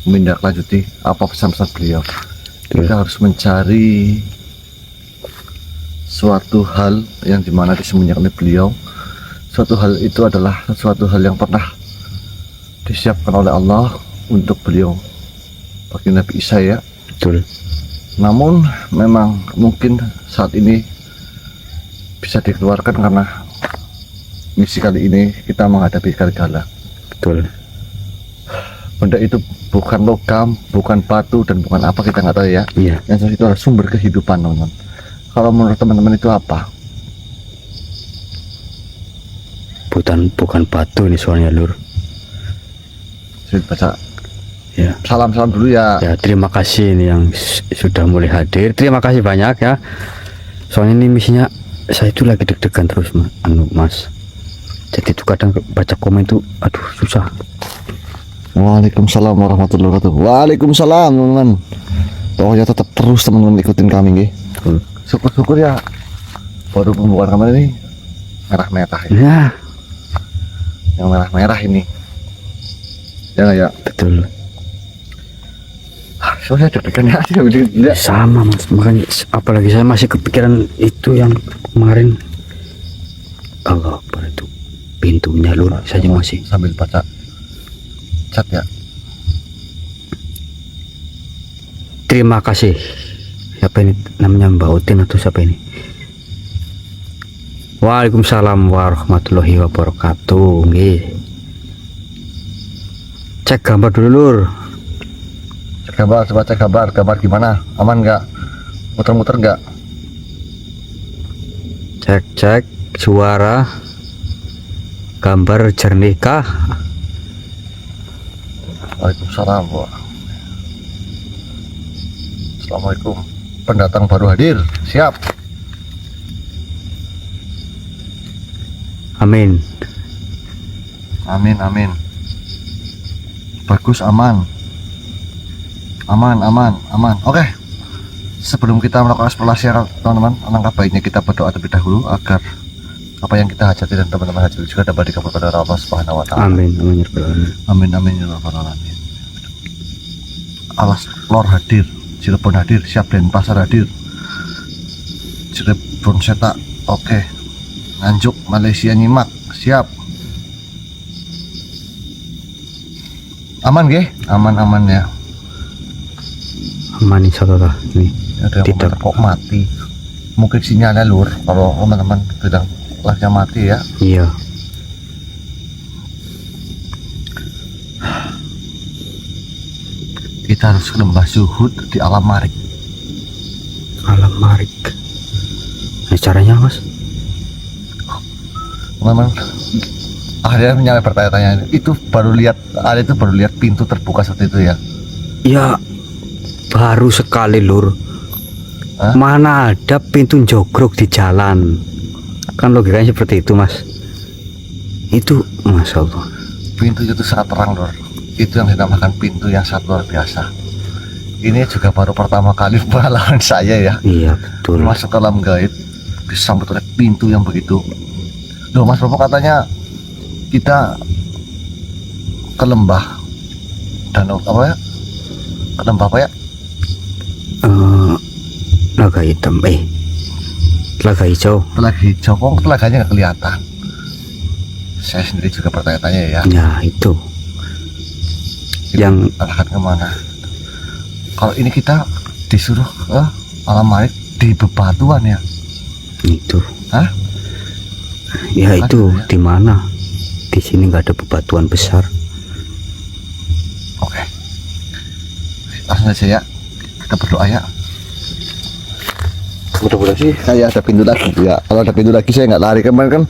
B: menindaklanjuti apa pesan-pesan beliau. Kita harus mencari suatu hal yang dimana disembunyikan oleh beliau. Suatu hal itu adalah suatu hal yang pernah disiapkan oleh Allah untuk beliau bagi Nabi Isa ya.
C: betul.
B: Namun memang mungkin saat ini bisa dikeluarkan karena misi kali ini kita menghadapi gala.
C: Betul.
B: Benda itu bukan logam, bukan batu, dan bukan apa kita nggak tahu ya.
C: Iya,
B: Yang jelas itu adalah sumber kehidupan teman-teman. Kalau menurut teman-teman itu apa?
C: bukan batu ini soalnya, Lur.
B: Saya baca
C: Ya.
B: salam-salam dulu ya.
C: Ya, terima kasih ini yang sudah mulai hadir. Terima kasih banyak ya. Soalnya ini misinya saya itu lagi deg-degan terus, Mas. Jadi itu kadang baca komen itu aduh susah.
B: Waalaikumsalam warahmatullahi wabarakatuh. Waalaikumsalam teman-teman. Pokoknya tetap terus teman-teman ikutin kami nggih. Syukur-syukur ya baru pembukaan kemarin ini merah-merah ya.
C: Ya,
B: Yang merah-merah ini. Ya nggak ya?
C: betul.
B: Soalnya deg-degan ya. Gila.
C: Sama Mas, makanya apalagi saya masih kepikiran itu yang kemarin. Allah Akbar, itu pintunya, Lur. Saya masih
B: Sambil baca chat ya.
C: terima kasih. Siapa ini namanya, Mbak Utin atau siapa ini? Waalaikumsalam warahmatullahi wabarakatuh. Nggih. Cek gambar dulu, Lur.
B: Cek kabar, coba cek kabar. Kabar gimana? Aman nggak? Muter-muter nggak?
C: Cek suara, gambar jernih kah?
B: Waalaikumsalam. Assalamualaikum. Pendatang baru hadir. Siap.
C: Amin.
B: Amin, amin. Bagus, aman. Aman. Oke. Sebelum kita melakukan eksplorasi teman-teman, alangkah baiknya kita berdoa terlebih dahulu agar apa yang kita hajati dan teman-teman hajati juga dapat dikabulkan oleh Allah Subhanahu wa taala.
C: Amin. Amin ya rabbal alamin.
B: Amin ya rabbal alamin. Alas Lor hadir, Cirebon hadir, siap, Denpasar hadir, Cirebon Setak, oke. Nganjuk Malaysia nyimak, siap. Aman nggih? Aman ya.
A: Manis apa nih?
C: Ada yang
A: Tidak.
C: komentar kok mati. Mungkin sinyalnya lur. Kalau teman-teman bilang live-nya mati ya.
A: Iya.
C: Kita harus ke lembah Zuhud di Alam Marik.
A: Alam Marik. Nah, caranya mas?
C: Teman-teman, ada yang nyampe bertanya-tanya, itu baru lihat pintu terbuka seperti itu ya.
A: Ya baru sekali lur.
C: Hah?
A: Mana ada pintu jogrok di jalan? Kan logikanya seperti itu mas. Itu masya Allah.
C: Pintu itu sangat terang lur. Itu yang dinamakan pintu yang sangat luar biasa. Ini juga baru pertama kali pengalaman saya ya.
A: Iya betul.
C: Masuk ke alam gaib disambut oleh pintu yang begitu. Loh Mas Bopo katanya kita ke lembah danau apa ya? Ke lembah apa ya?
A: Telaga hitam. Telaga hijau.
C: Telaga hijau, kok telaganya nggak kelihatan. Saya sendiri juga bertanya-tanya ya.
A: Ya itu. Yang
C: Arahkan kemana? Kalau ini kita disuruh ke alam marik di bebatuan ya?
A: itu.
C: Hah?
A: Ya itu
C: Ada ya?
A: di mana? Di sini nggak ada bebatuan besar.
C: Oke. Langsung aja ya. Kita berdoa ya. Mudah-mudahan sih kayak ada pintu lagi ya. Kalau ada pintu lagi saya nggak lari. Kemarin kan,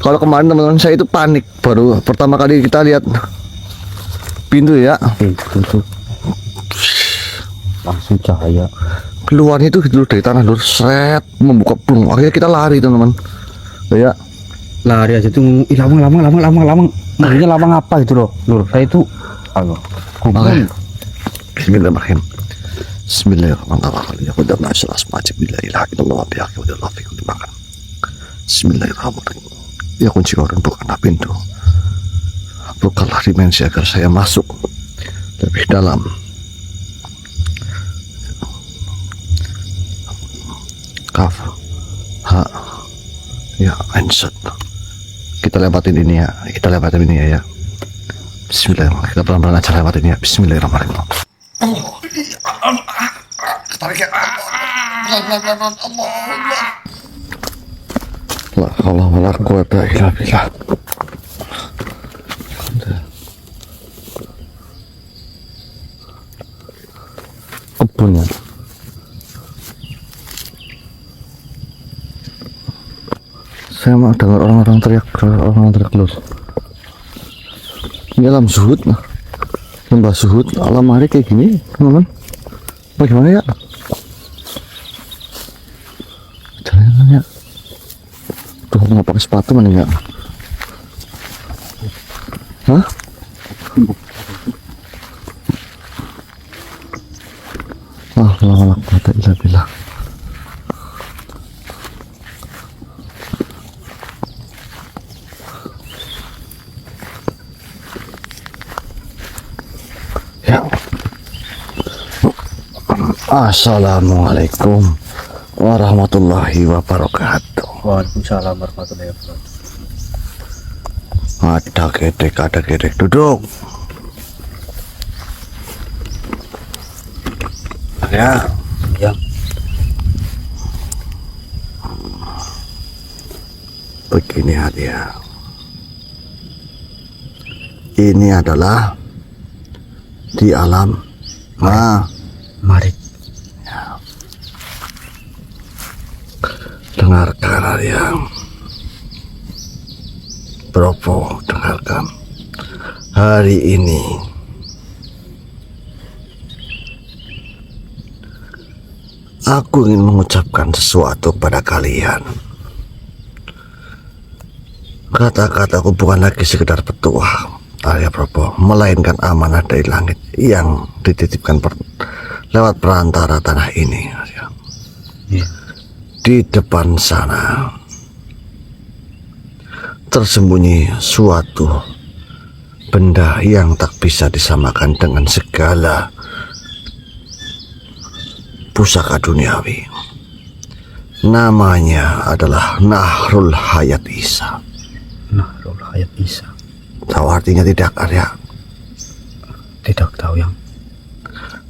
C: kalau kemarin teman-teman saya itu panik. Baru pertama kali kita lihat pintu ya.
A: Itu langsung cahaya.
C: Keluarnya itu gitu dari tanah lur, seret membuka pelung. Akhirnya kita lari teman-teman. Ya.
A: Lari aja tuh. Lamang. Maksudnya lamang apa itu loh? Lur, saya itu halo.
C: Oke. Bismillahirrahmanirrahim. Bismillahirrahmanirrahim. Ya qadar na'asal asma'ati billahi la ilaha bi'aki wa dalla fi kulli makan. Bismillahirrahmanirrahim. Ya kunci kau dan bukanlah pintu. Bukalah dimensi agar saya masuk lebih dalam. Kaf, ha, ya, ansat. Kita lewatin ini ya. Ya. Bismillahirrahmanirrahim. Kita pelan-pelan aja lewatin ya. Bismillahirrahmanirrahim. Tarik ya. La haula wala quwata illa billah. Kebun ya. Saya mau dengar orang-orang teriak terus. Ini alam Zuhud, lembah Zuhud, alam marik kayak gini, teman-teman. Bagaimana ya? Jalan ya. Tuh nggak pakai sepatu mana ya? Hah? Allah kata ilah billah. Ya. Assalamualaikum warahmatullahi wabarakatuh.
A: Waalaikumsalam warahmatullahi wabarakatuh.
C: Ada gedek, duduk. Ya.
A: Ya.
C: Begini hadiah. Ini adalah di alam
A: Marik.
C: Dengarkan hadiah. Bropo, dengarkan. Hari ini aku ingin mengucapkan sesuatu pada kalian. Kata-kataku bukan lagi sekedar petuah, Arya Bropo, melainkan amanah dari langit yang dititipkan lewat perantara tanah ini. Arya.
A: Ya.
C: Di depan sana tersembunyi suatu benda yang tak bisa disamakan dengan segala pusaka duniawi. Namanya adalah Nahrul Hayat Isa.
A: Nahrul Hayat Isa.
C: Tahu artinya tidak, Arya?
A: Tidak tahu yang.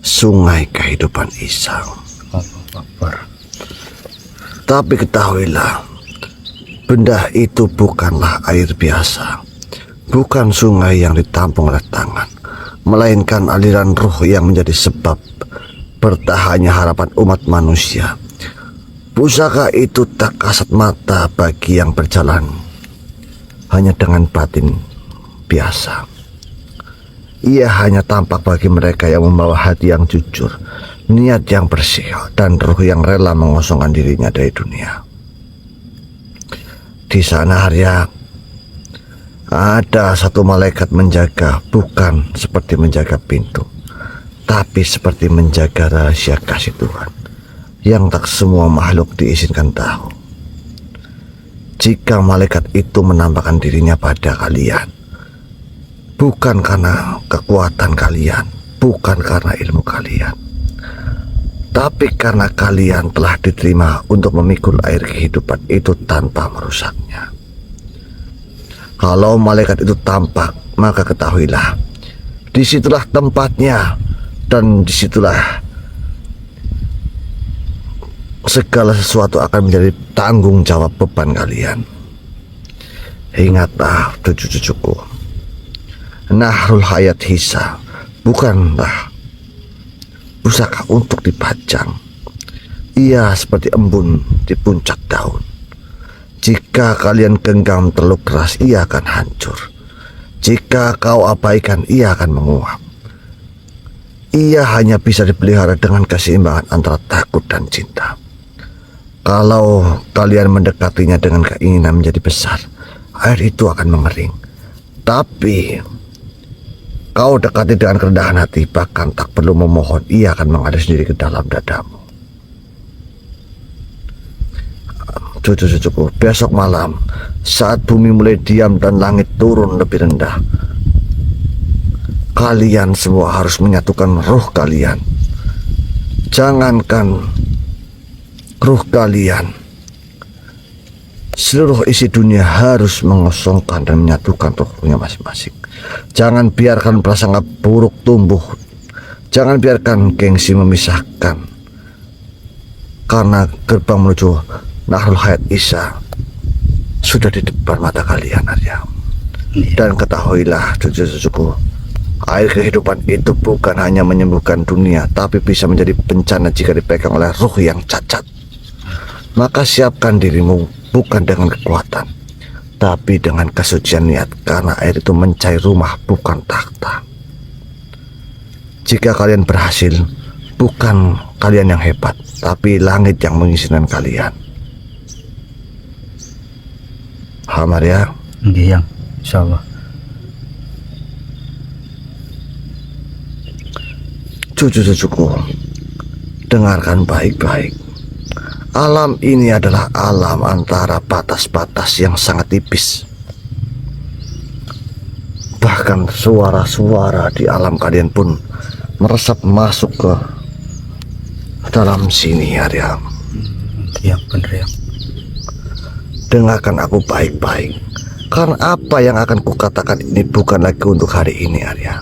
C: sungai kehidupan Isa. Tapi ketahuilah, benda itu bukanlah air biasa, bukan sungai yang ditampung oleh tangan, melainkan aliran ruh yang menjadi sebab bertahannya harapan umat manusia. Pusaka itu tak kasat mata bagi yang berjalan hanya dengan batin biasa. Ia hanya tampak bagi mereka yang membawa hati yang jujur, niat yang bersih, dan ruh yang rela mengosongkan dirinya dari dunia. Di sana Arya, ada satu malaikat menjaga, bukan seperti menjaga pintu, tapi seperti menjaga rahasia kasih Tuhan yang tak semua makhluk diizinkan tahu. Jika malaikat itu menampakkan dirinya pada kalian, bukan karena kekuatan kalian, bukan karena ilmu kalian, tapi karena kalian telah diterima untuk memikul air kehidupan itu tanpa merusaknya. Kalau malaikat itu tampak, maka ketahuilah, disitulah tempatnya, dan disitulah segala sesuatu akan menjadi tanggung jawab beban kalian. Ingatlah cucu-cucuku, Nahrul Hayat Hisa bukanlah pusaka untuk dipajang. Ia seperti embun di puncak daun. Jika kalian genggam terlalu keras, ia akan hancur. Jika kau abaikan, ia akan menguap. Ia hanya bisa dipelihara dengan keseimbangan antara takut dan cinta. Kalau kalian mendekatinya dengan keinginan menjadi besar, air itu akan mengering. Tapi kau dekati dengan kerendahan hati, bahkan tak perlu memohon, ia akan mengalir sendiri ke dalam dadamu. Cucu-cucuku, besok malam saat bumi mulai diam dan langit turun lebih rendah, kalian semua harus menyatukan ruh kalian. Jangankan ruh kalian, seluruh isi dunia harus mengosongkan dan menyatukan ruhnya masing-masing. Jangan biarkan prasangka buruk tumbuh. Jangan biarkan gengsi memisahkan. Karena gerbang menuju Nahrul Hayat Isa sudah di depan mata kalian, Arya. Dan ketahuilah cucu-cucuku, air kehidupan itu bukan hanya menyembuhkan dunia, tapi bisa menjadi bencana jika dipegang oleh ruh yang cacat. Maka siapkan dirimu bukan dengan kekuatan, tapi dengan kesucian niat, karena air itu mencari rumah, bukan takhta. Jika kalian berhasil, bukan kalian yang hebat, tapi langit yang mengizinkan kalian. Paham, Arya?
A: Iya, Yang. Insyaallah.
C: Cucu-cucuku, dengarkan baik-baik. Alam ini adalah alam antara batas-batas yang sangat tipis. Bahkan suara-suara di alam kalian pun meresap masuk ke dalam sini, Arya.
A: Iya, benar ya.
C: Dengarkan aku baik-baik, karena apa yang akan kukatakan ini bukan lagi untuk hari ini, Arya,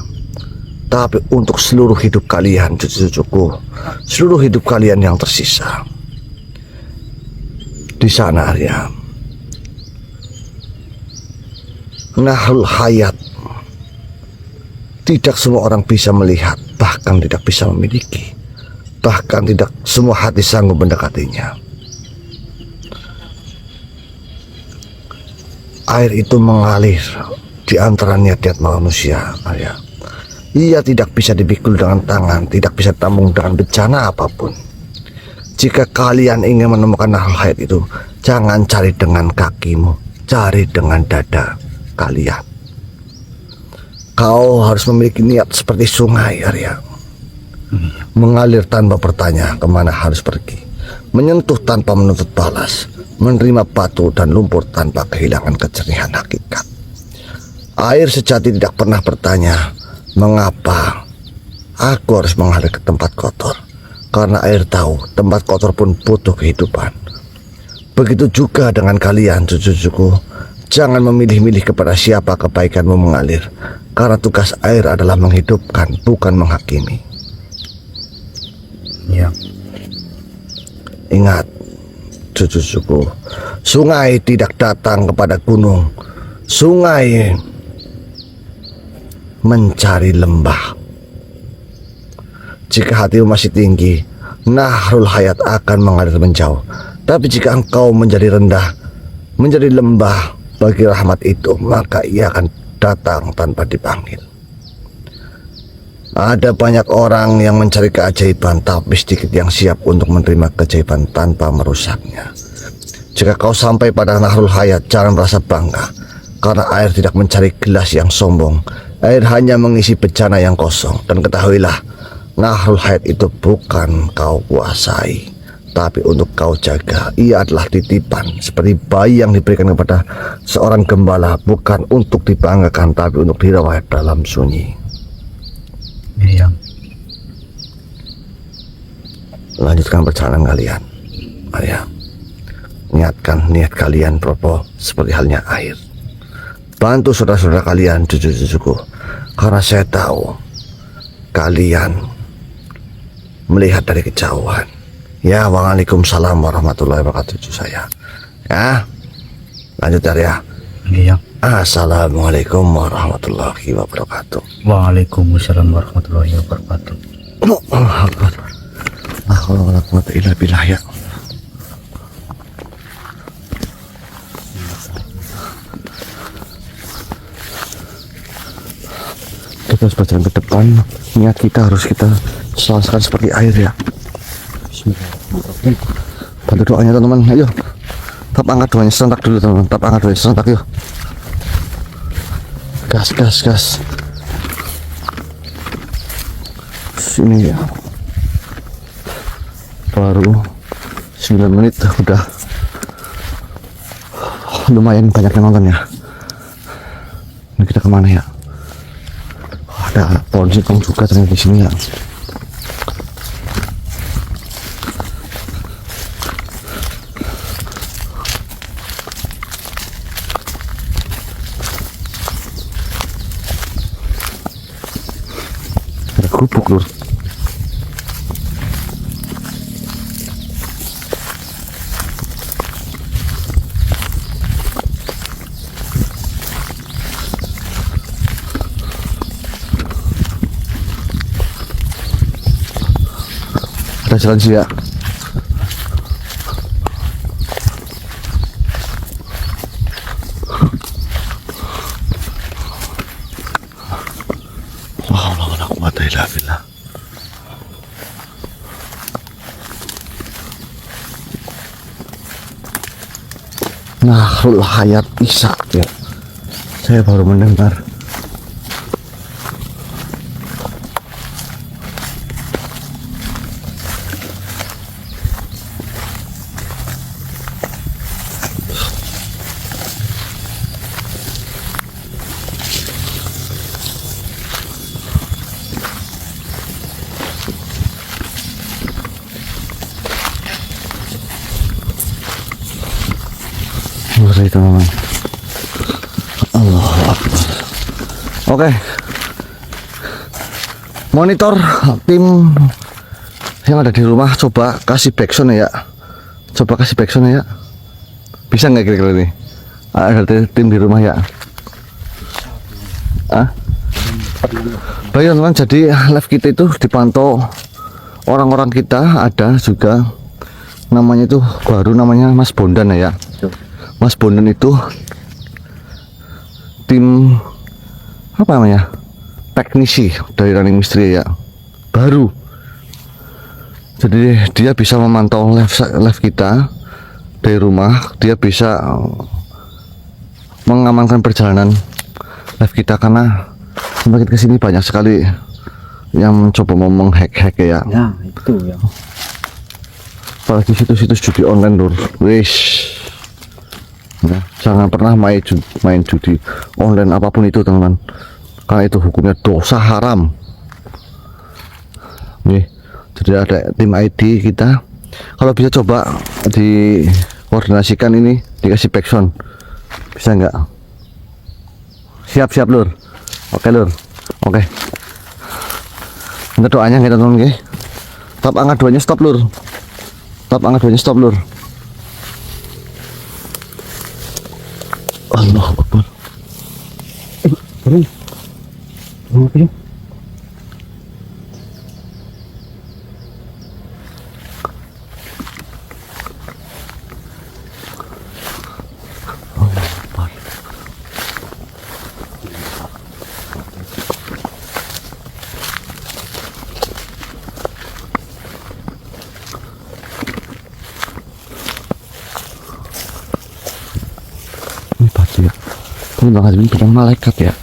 C: tapi untuk seluruh hidup kalian, cucu-cucuku, seluruh hidup kalian yang tersisa. Di sana, Arya, Nahrul Hayat tidak semua orang bisa melihat, bahkan tidak bisa memiliki, bahkan tidak semua hati sanggup mendekatinya. Air itu mengalir di antara niat-niat manusia, Arya. Ia tidak bisa dipikul dengan tangan, tidak bisa ditampung dengan bencana apapun. Jika kalian ingin menemukan Nahrul Hayat itu, jangan cari dengan kakimu, cari dengan dada kalian. Kau harus memiliki niat seperti sungai, Arya. Mengalir tanpa bertanya kemana harus pergi, menyentuh tanpa menuntut balas, menerima batu dan lumpur tanpa kehilangan kejernihan hakikat. Air sejati tidak pernah bertanya, mengapa aku harus mengalir ke tempat kotor? Karena air tahu tempat kotor pun butuh kehidupan. Begitu juga dengan kalian, cucu-cucuku. Jangan memilih-milih kepada siapa kebaikanmu mengalir, karena tugas air adalah menghidupkan, bukan menghakimi.
A: Ya.
C: Ingat, cucu-cucuku, sungai tidak datang kepada gunung. Sungai mencari lembah. Jika hatimu masih tinggi, Nahrul Hayat akan mengalir menjauh. Tapi jika engkau menjadi rendah, menjadi lembah bagi rahmat itu, maka ia akan datang tanpa dipanggil. Ada banyak orang yang mencari keajaiban, tapi sedikit yang siap untuk menerima keajaiban tanpa merusaknya. Jika kau sampai pada Nahrul Hayat, jangan merasa bangga, karena air tidak mencari gelas yang sombong. Air hanya mengisi bejana yang kosong. Dan ketahuilah, Nahrul Hayat itu bukan kau kuasai, tapi untuk kau jaga. Ia adalah titipan, seperti bayi yang diberikan kepada seorang gembala, bukan untuk dibanggakan, tapi untuk dirawat dalam sunyi.
A: Iya.
C: Lanjutkan perjalanan kalian. Ayo, niatkan niat kalian Propo seperti halnya air. Bantu saudara-saudara kalian, cucu-cucuku, karena saya tahu kalian melihat dari kejauhan. Ya, waalaikumsalam warahmatullahi wabarakatuh, cucu saya. Ya, lanjut ya.
A: Iya.
C: Assalamualaikum warahmatullahi wabarakatuh.
A: Waalaikumsalam warahmatullahi wabarakatuh.
C: Allah Akbar. La haula wala quwwata illa billah ya. Kita harus berjalan ke depan. Niat kita harus kita selaskan seperti air ya. Bantu doanya teman-teman. Ayo, tap angkat doanya serentak dulu teman-teman. Tap angkat doanya serentak yuk. Gas, gas, gas. Sini ya. Baru 9 menit udah lumayan banyak yang nonton ya. Ini kita kemana ya? Ada pohon singkong juga ternyata di sini ya. Ada kerupuk lur. Ada jalan sih ya. Nahrul Hayat Isa ya. Saya baru mendengar. Ngeri teman-teman. Allahu Akbar. Oke. Monitor tim yang ada di rumah coba kasih backsound ya. Coba kasih backsound ya. Bisa nggak kira-kira ini? Ada tim di rumah ya. Baik teman-teman, jadi live kita itu dipantau orang-orang kita, ada juga namanya itu baru namanya Mas Bondan ya. Mas Bondan itu tim apa namanya, teknisi dari Running Mystery ya, baru. Jadi dia bisa memantau live kita dari rumah. Dia bisa mengamankan perjalanan live kita, karena semakin kesini banyak sekali yang mencoba mau menghack ya.
A: Ya itu ya.
C: Apalagi situs-situs judi online lur. Wish. Nah, jangan pernah main judi online apapun itu teman-teman, karena itu hukumnya dosa haram. Nih, jadi ada tim ID kita. Kalau bisa coba dikoordinasikan ini, dikasih backsound, bisa nggak? Siap lur. Oke lur. Oke. Minta doanya kita teman-teman. Tap angka 2-nya stop lur. Tap angka 2-nya stop lur. Allahu Akbar. Turun. Turun apa ya? Allahu Akbar. Ini batu ya. Ini Bang Azmin bukan malaikat ya.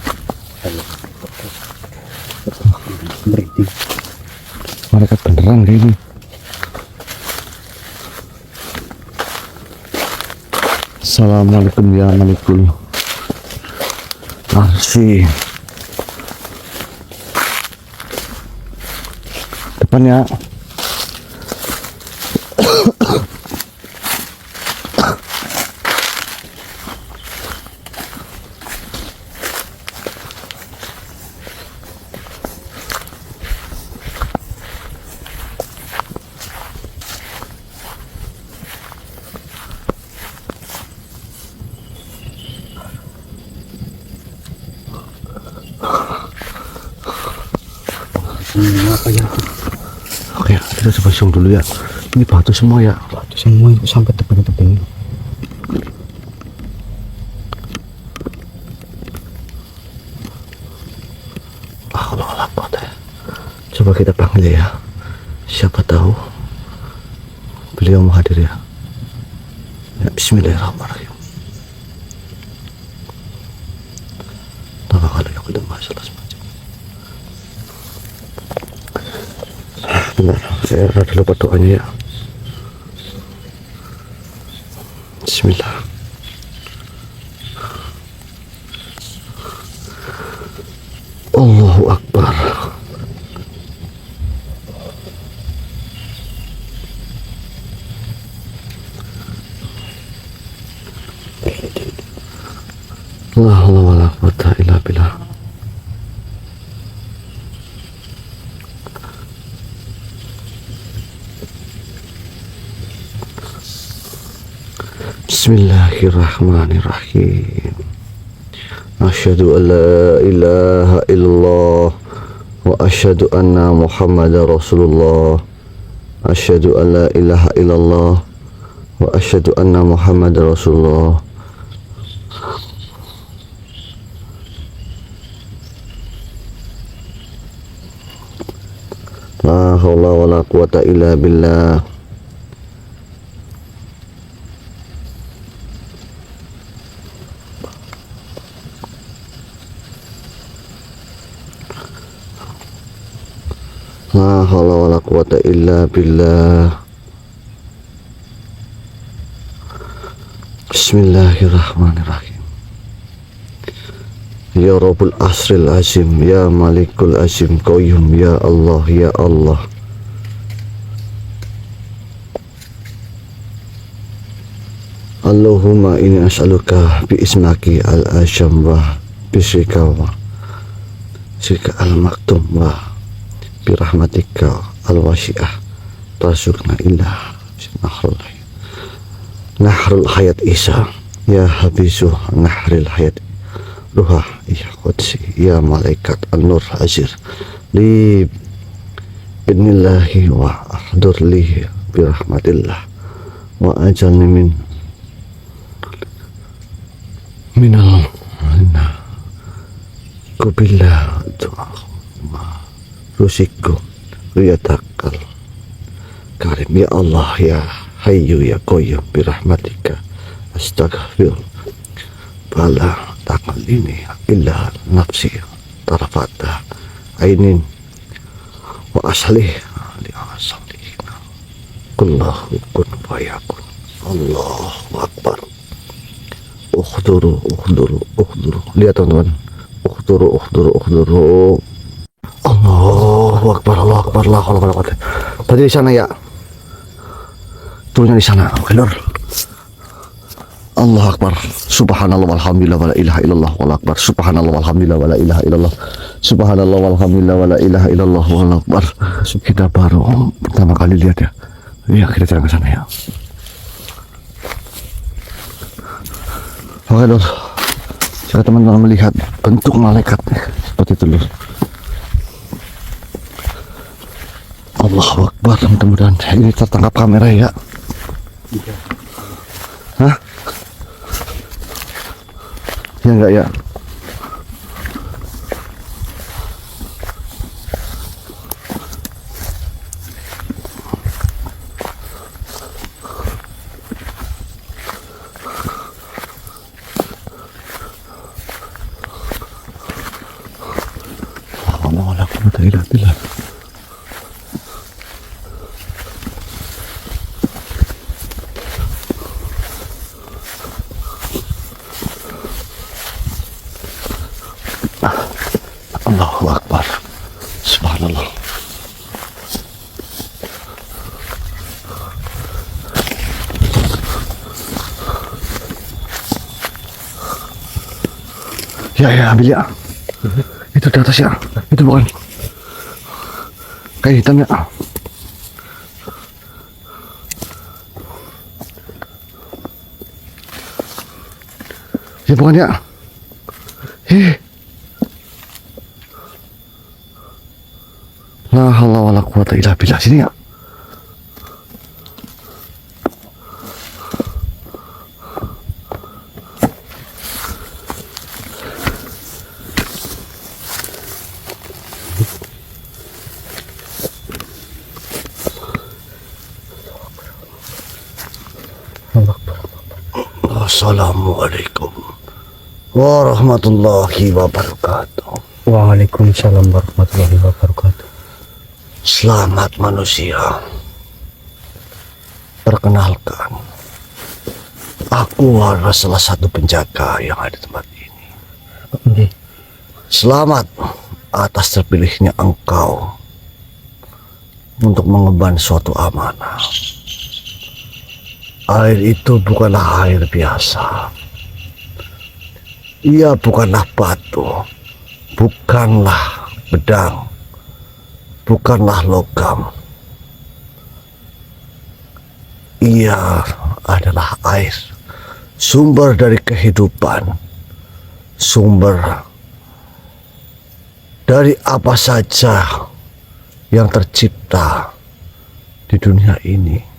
A: Merinding.
C: Malaikat beneran kayak ini. Assalamualaikum ya Malikul Arsy. Depan ya.
A: Apa ya?
C: Oke, kita coba zoom dulu ya. Ini batu semua ya.
A: Batu semua itu sampai tebing-tebing.
C: Allah ya. Coba kita panggil ya. Siapa tahu beliau mau hadir ya. Ya, bismillahirrahmanirrahim. Tawakal ya kudu masalah semacam. Benar, saya dulu berdoanya ya. Bismillah. Allahu Akbar. La haula wala quwwata illa billah. Bismillahirrahmanirrahim. Asyhadu an la ilaha illallah wa asyhadu anna Muhammadar Rasulullah. Asyhadu an la ilaha illallah wa asyhadu anna Muhammadar Rasulullah. La haula wala quwwata illa billah. La haula wala quwwata illa billah. Bismillahirrahmanirrahim. Ya Rabbul Asril Azim, Ya Malikul Azim Qayyum, Ya Allah, Ya Allah. Allahumma inni as'aluka bi ismaki al-azam wa bisrika wa sirka al-maktum wa bi rahmatika al-wasi'ah tarzuqna illah nahrul hayat Isa, Ya habisu nahril hayat Ruha, Ya Qudsi, Ya Malaikat An-Nur Azir li bidnillahi wa ahdur li birahmatillah wa ajalni minal kubillah rusiku riyatakal karim. Ya Allah, Ya Hayyu Ya Qayyum birahmatika astaghfir bala takal ini illa nafsi tarafata ainin wa aslih li asalihina kullahu kun fayakun. Allahu Akbar. Ukhduru. Lihat teman-teman. Ukhduru. Allahu Akbar. La haula wala quwwata. Tadi di sana ya. Turunnya di sana. Oke, Lur. Allahu Akbar. Subhanallah walhamdulillah wala ilaha illallah wal akbar. Subhanallah walhamdulillah wala ilaha illallah. Subhanallah walhamdulillah wala ilaha illallah wallahu akbar. Kita baru pertama kali lihat ya. Iya, kita jalan ke sana ya. Oke Lur, jika teman-teman melihat bentuk malaikat seperti itu Lur. Allahu Akbar, mudah-mudahan ini tertangkap kamera ya. Hah? Ya enggak ya? Allahu Akbar. Subhanallah. Ya, ambil ya. Itu di atas ya. Itu bukan. Kayak hitam ya. Ya bukan ya. La haula wala quwata illa billah. Sini ya. Assalamualaikum warahmatullahi wabarakatuh.
A: Waalaikumsalam warahmatullahi wabarakatuh.
C: Selamat manusia. Perkenalkan, aku adalah salah satu penjaga yang ada di tempat ini. Selamat atas terpilihnya engkau untuk mengemban suatu amanah. Air itu bukanlah air biasa. Ia bukanlah batu, bukanlah pedang, bukanlah logam. Ia adalah air, sumber dari kehidupan, sumber dari apa saja yang tercipta di dunia ini.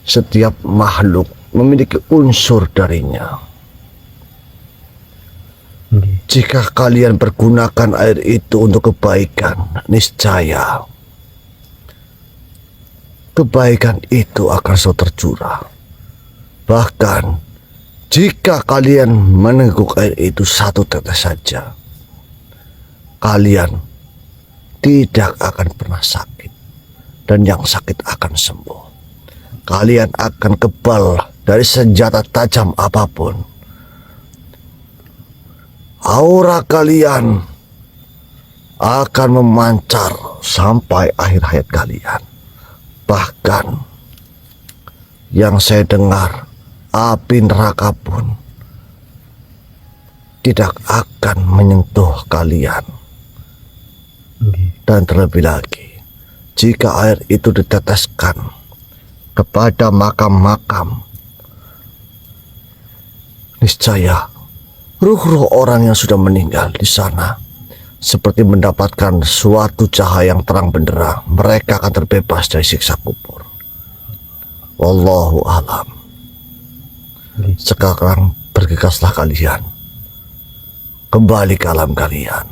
C: Setiap makhluk memiliki unsur darinya. Jika kalian pergunakan air itu untuk kebaikan, niscaya kebaikan itu akan selalu tercurah. Bahkan jika kalian meneguk air itu satu tetes saja, kalian tidak akan pernah sakit, dan yang sakit akan sembuh. Kalian akan kebal dari senjata tajam apapun. Aura kalian akan memancar sampai akhir hayat kalian. Bahkan yang saya dengar, api neraka pun tidak akan menyentuh kalian. Dan terlebih lagi, jika air itu diteteskan kepada makam-makam, niscaya ruh-ruh orang yang sudah meninggal di sana seperti mendapatkan suatu cahaya yang terang benderang. Mereka akan terbebas dari siksa kubur. Wallahu alam. Sekarang bergegaslah kalian kembali ke alam kalian.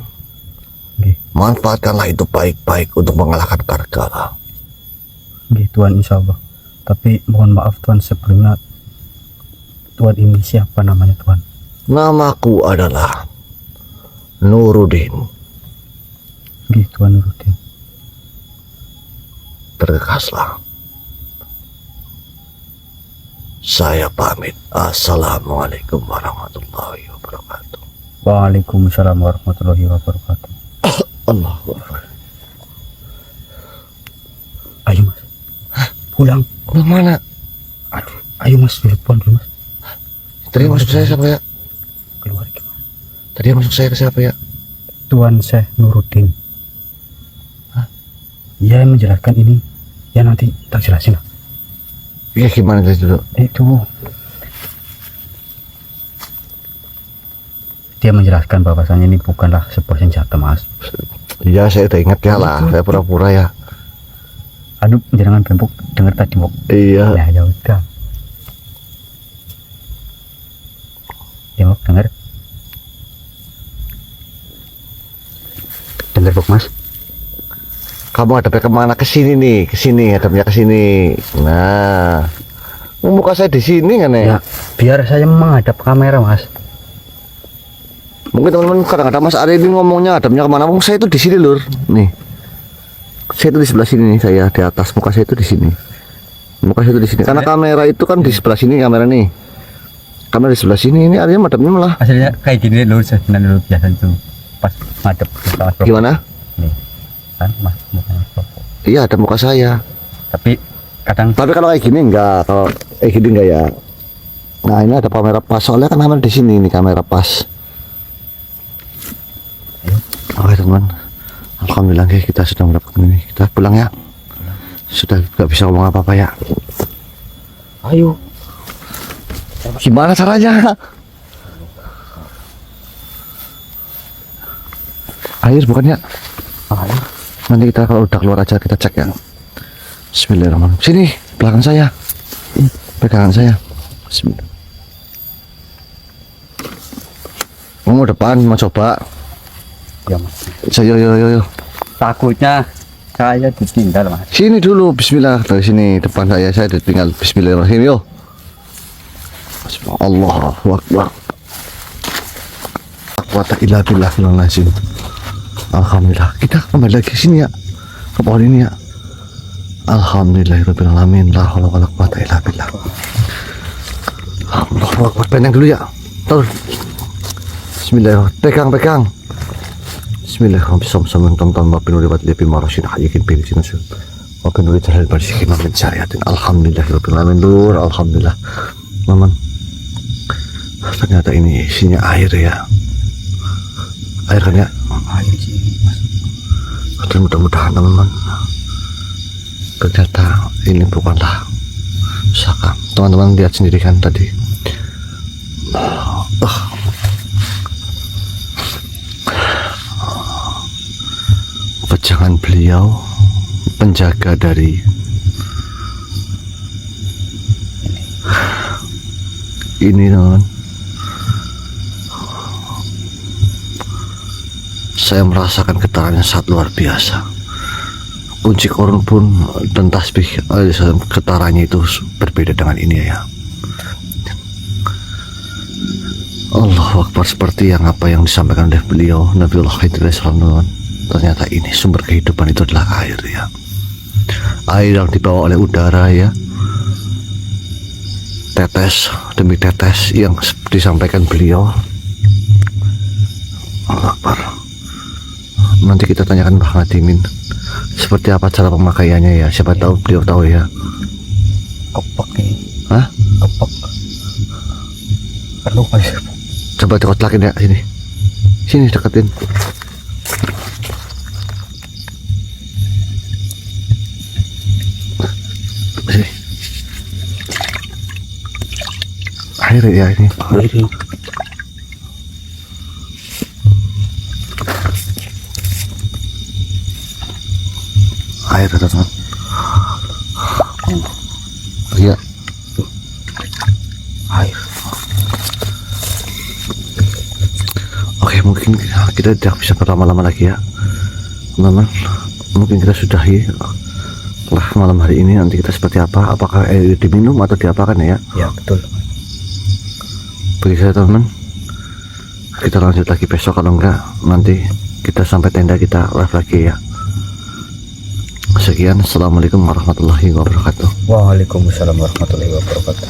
C: Manfaatkanlah itu baik-baik untuk mengalahkan Kargala.
A: Tuan, insya Allah. Tapi mohon maaf Tuan, sebelumnya Tuan ini siapa namanya Tuan?
C: Namaku adalah Nuruddin.
A: Tuan Nuruddin.
C: Bergegaslah. Saya pamit. Assalamualaikum warahmatullahi wabarakatuh.
A: Waalaikumsalam warahmatullahi wabarakatuh.
C: Allahu Akbar.
A: Ayo Mas, pulang.
C: Pulang mana?
A: Aduh, ayo Mas, telepon dulu Mas.
C: Tadi yang masuk saya siapa ya?
A: Keluar gimana?
C: Tadi yang masuk saya ke siapa ya?
A: Tuan Syekh Nuruddin. Ia yang menjelaskan ini. Ya nanti tak jelasin lah.
C: Iya, gimana tadi dulu?
A: Itu dia menjelaskan bahwasannya ini bukanlah sebuah senjata, Mas.
C: Iya, saya udah ingat ya lah. Saya pura-pura ya.
A: Aduh, jangan bembok dengar tadi, Bok.
C: Iya.
A: Ya udah. Ya, Bok, dengar. Dengar, Bok, Mas.
C: Kamu hadapnya kemana? Ke sini nih, ke sini, hadapnya ke sini. Nah, muka saya di sini kan ya?
A: Ya, biar saya menghadap kamera, Mas.
C: Mungkin teman-teman kadang-kadang Mas Ari ini ngomongnya hadapnya kemana? Saya itu di sini lur, nih. Saya itu di sebelah sini nih, saya di atas, muka saya itu di sini. Muka saya itu di sini. Karena kamera itu kan di sebelah sini kamera nih. Kamera di sebelah sini, ini artinya madapnya malah.
A: Hasilnya kayak gini lur, sebenarnya lur biasa itu pas ngadep ke kelas rokok.
C: Gimana?
A: Nih, kan Mas mukanya rokok.
C: Iya, ada muka saya.
A: Tapi kadang
C: Tapi kalau kayak gini enggak, kalau kayak gini enggak ya. Nah, ini ada kamera pas, soalnya kan kamera di sini, ini kamera pas. Oke teman, alhamdulillah guys, kita sudah mendapatkan ini. Kita pulang ya. Sudah nggak bisa ngomong apa-apa ya. Ayo. Gimana caranya? Air bukannya? Air. Nanti kita kalau udah keluar aja kita cek ya. Bismillahirrahmanirrahim. Sini, belakang saya. Pegangan saya. Bismillah. Mau depan, mau coba.
A: ya, Mas.
C: Yo.
A: Takutnya saya ditinggal, Mas.
C: Sini dulu, Bismillah. Dari sini depan saya ditinggal. Bismillahirrahmanirrahim. Yo. Allahu Akbar. Quwata illa billah lazim. Alhamdulillah. Kita kembali lagi sini ya. Ke pohon ini ya. Alhamdulillahirabbil alamin. La haula wala quwata illa billah. Allahu Akbar. Panjang dulu ya. Terus. Bismillahirrahmanirrahim. Pegang. Bismillahirrahmanirrahim. Som-som tom-tom wa binuri wat libi marasin hayyin bil sinasul. Wa binuri jalal barsikin min syariatin. Alhamdulillahirabbil alamin. Lur, alhamdulillah. Maman. Ternyata ini isinya air ya. Air kan ya?
A: Air sini, Mas.
C: Dan mudah-mudahan teman-teman, ternyata ini bukanlah saka. Teman-teman lihat sendiri kan tadi. Pejangan beliau penjaga dari ini teman-teman. Saya merasakan getarannya sangat luar biasa. Kunci korun pun dan tasbih getarannya itu berbeda dengan ini ya. Allahu Akbar, seperti yang apa yang disampaikan oleh beliau Nabiullah Khidir SAW. Ternyata ini sumber kehidupan itu adalah air ya. Air yang dibawa oleh udara ya. Tetes demi tetes yang disampaikan beliau. Allahu Akbar. Nanti kita tanyakan Mbah Ngadimin seperti apa cara pemakaiannya ya. Siapa tahu beliau tahu ya.
A: Kepek ini.
C: Hah?
A: Kepek. Perlu kali.
C: Coba dikotlakin ya sini. Sini deketin. Sini. Air ya ini.
A: Air.
C: Air teman-teman. Iya.
A: Air.
C: Oke, mungkin kita tidak bisa berlama-lama lagi ya teman-teman. Mungkin kita sudahi lah malam hari ini. Nanti kita seperti apa, apakah air diminum atau diapakan ya.
A: Ya, betul.
C: Bagi saya teman-teman, kita lanjut lagi besok. Kalau enggak nanti kita sampai tenda kita live lagi ya. Sekian, assalamualaikum warahmatullahi wabarakatuh.
A: Waalaikumsalam warahmatullahi wabarakatuh.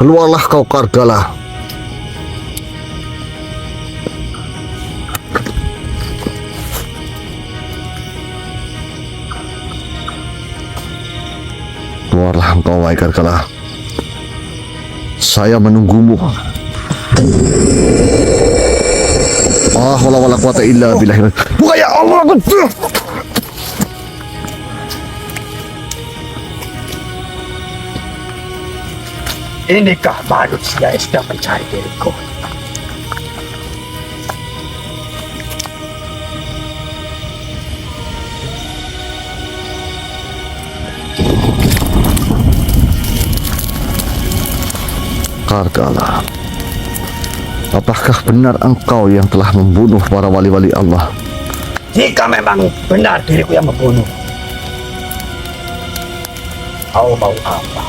C: Keluarlah kau Kargala. Keluarlah engkau wahai Kargala. Saya menunggumu Wala quwata illa billah. Buka ya Allah.
A: Inikah manusia yang sedang mencari diriku?
C: Karkala, apakah benar engkau yang telah membunuh para wali-wali Allah?
A: Jika memang benar diriku yang membunuh, kau mau apa?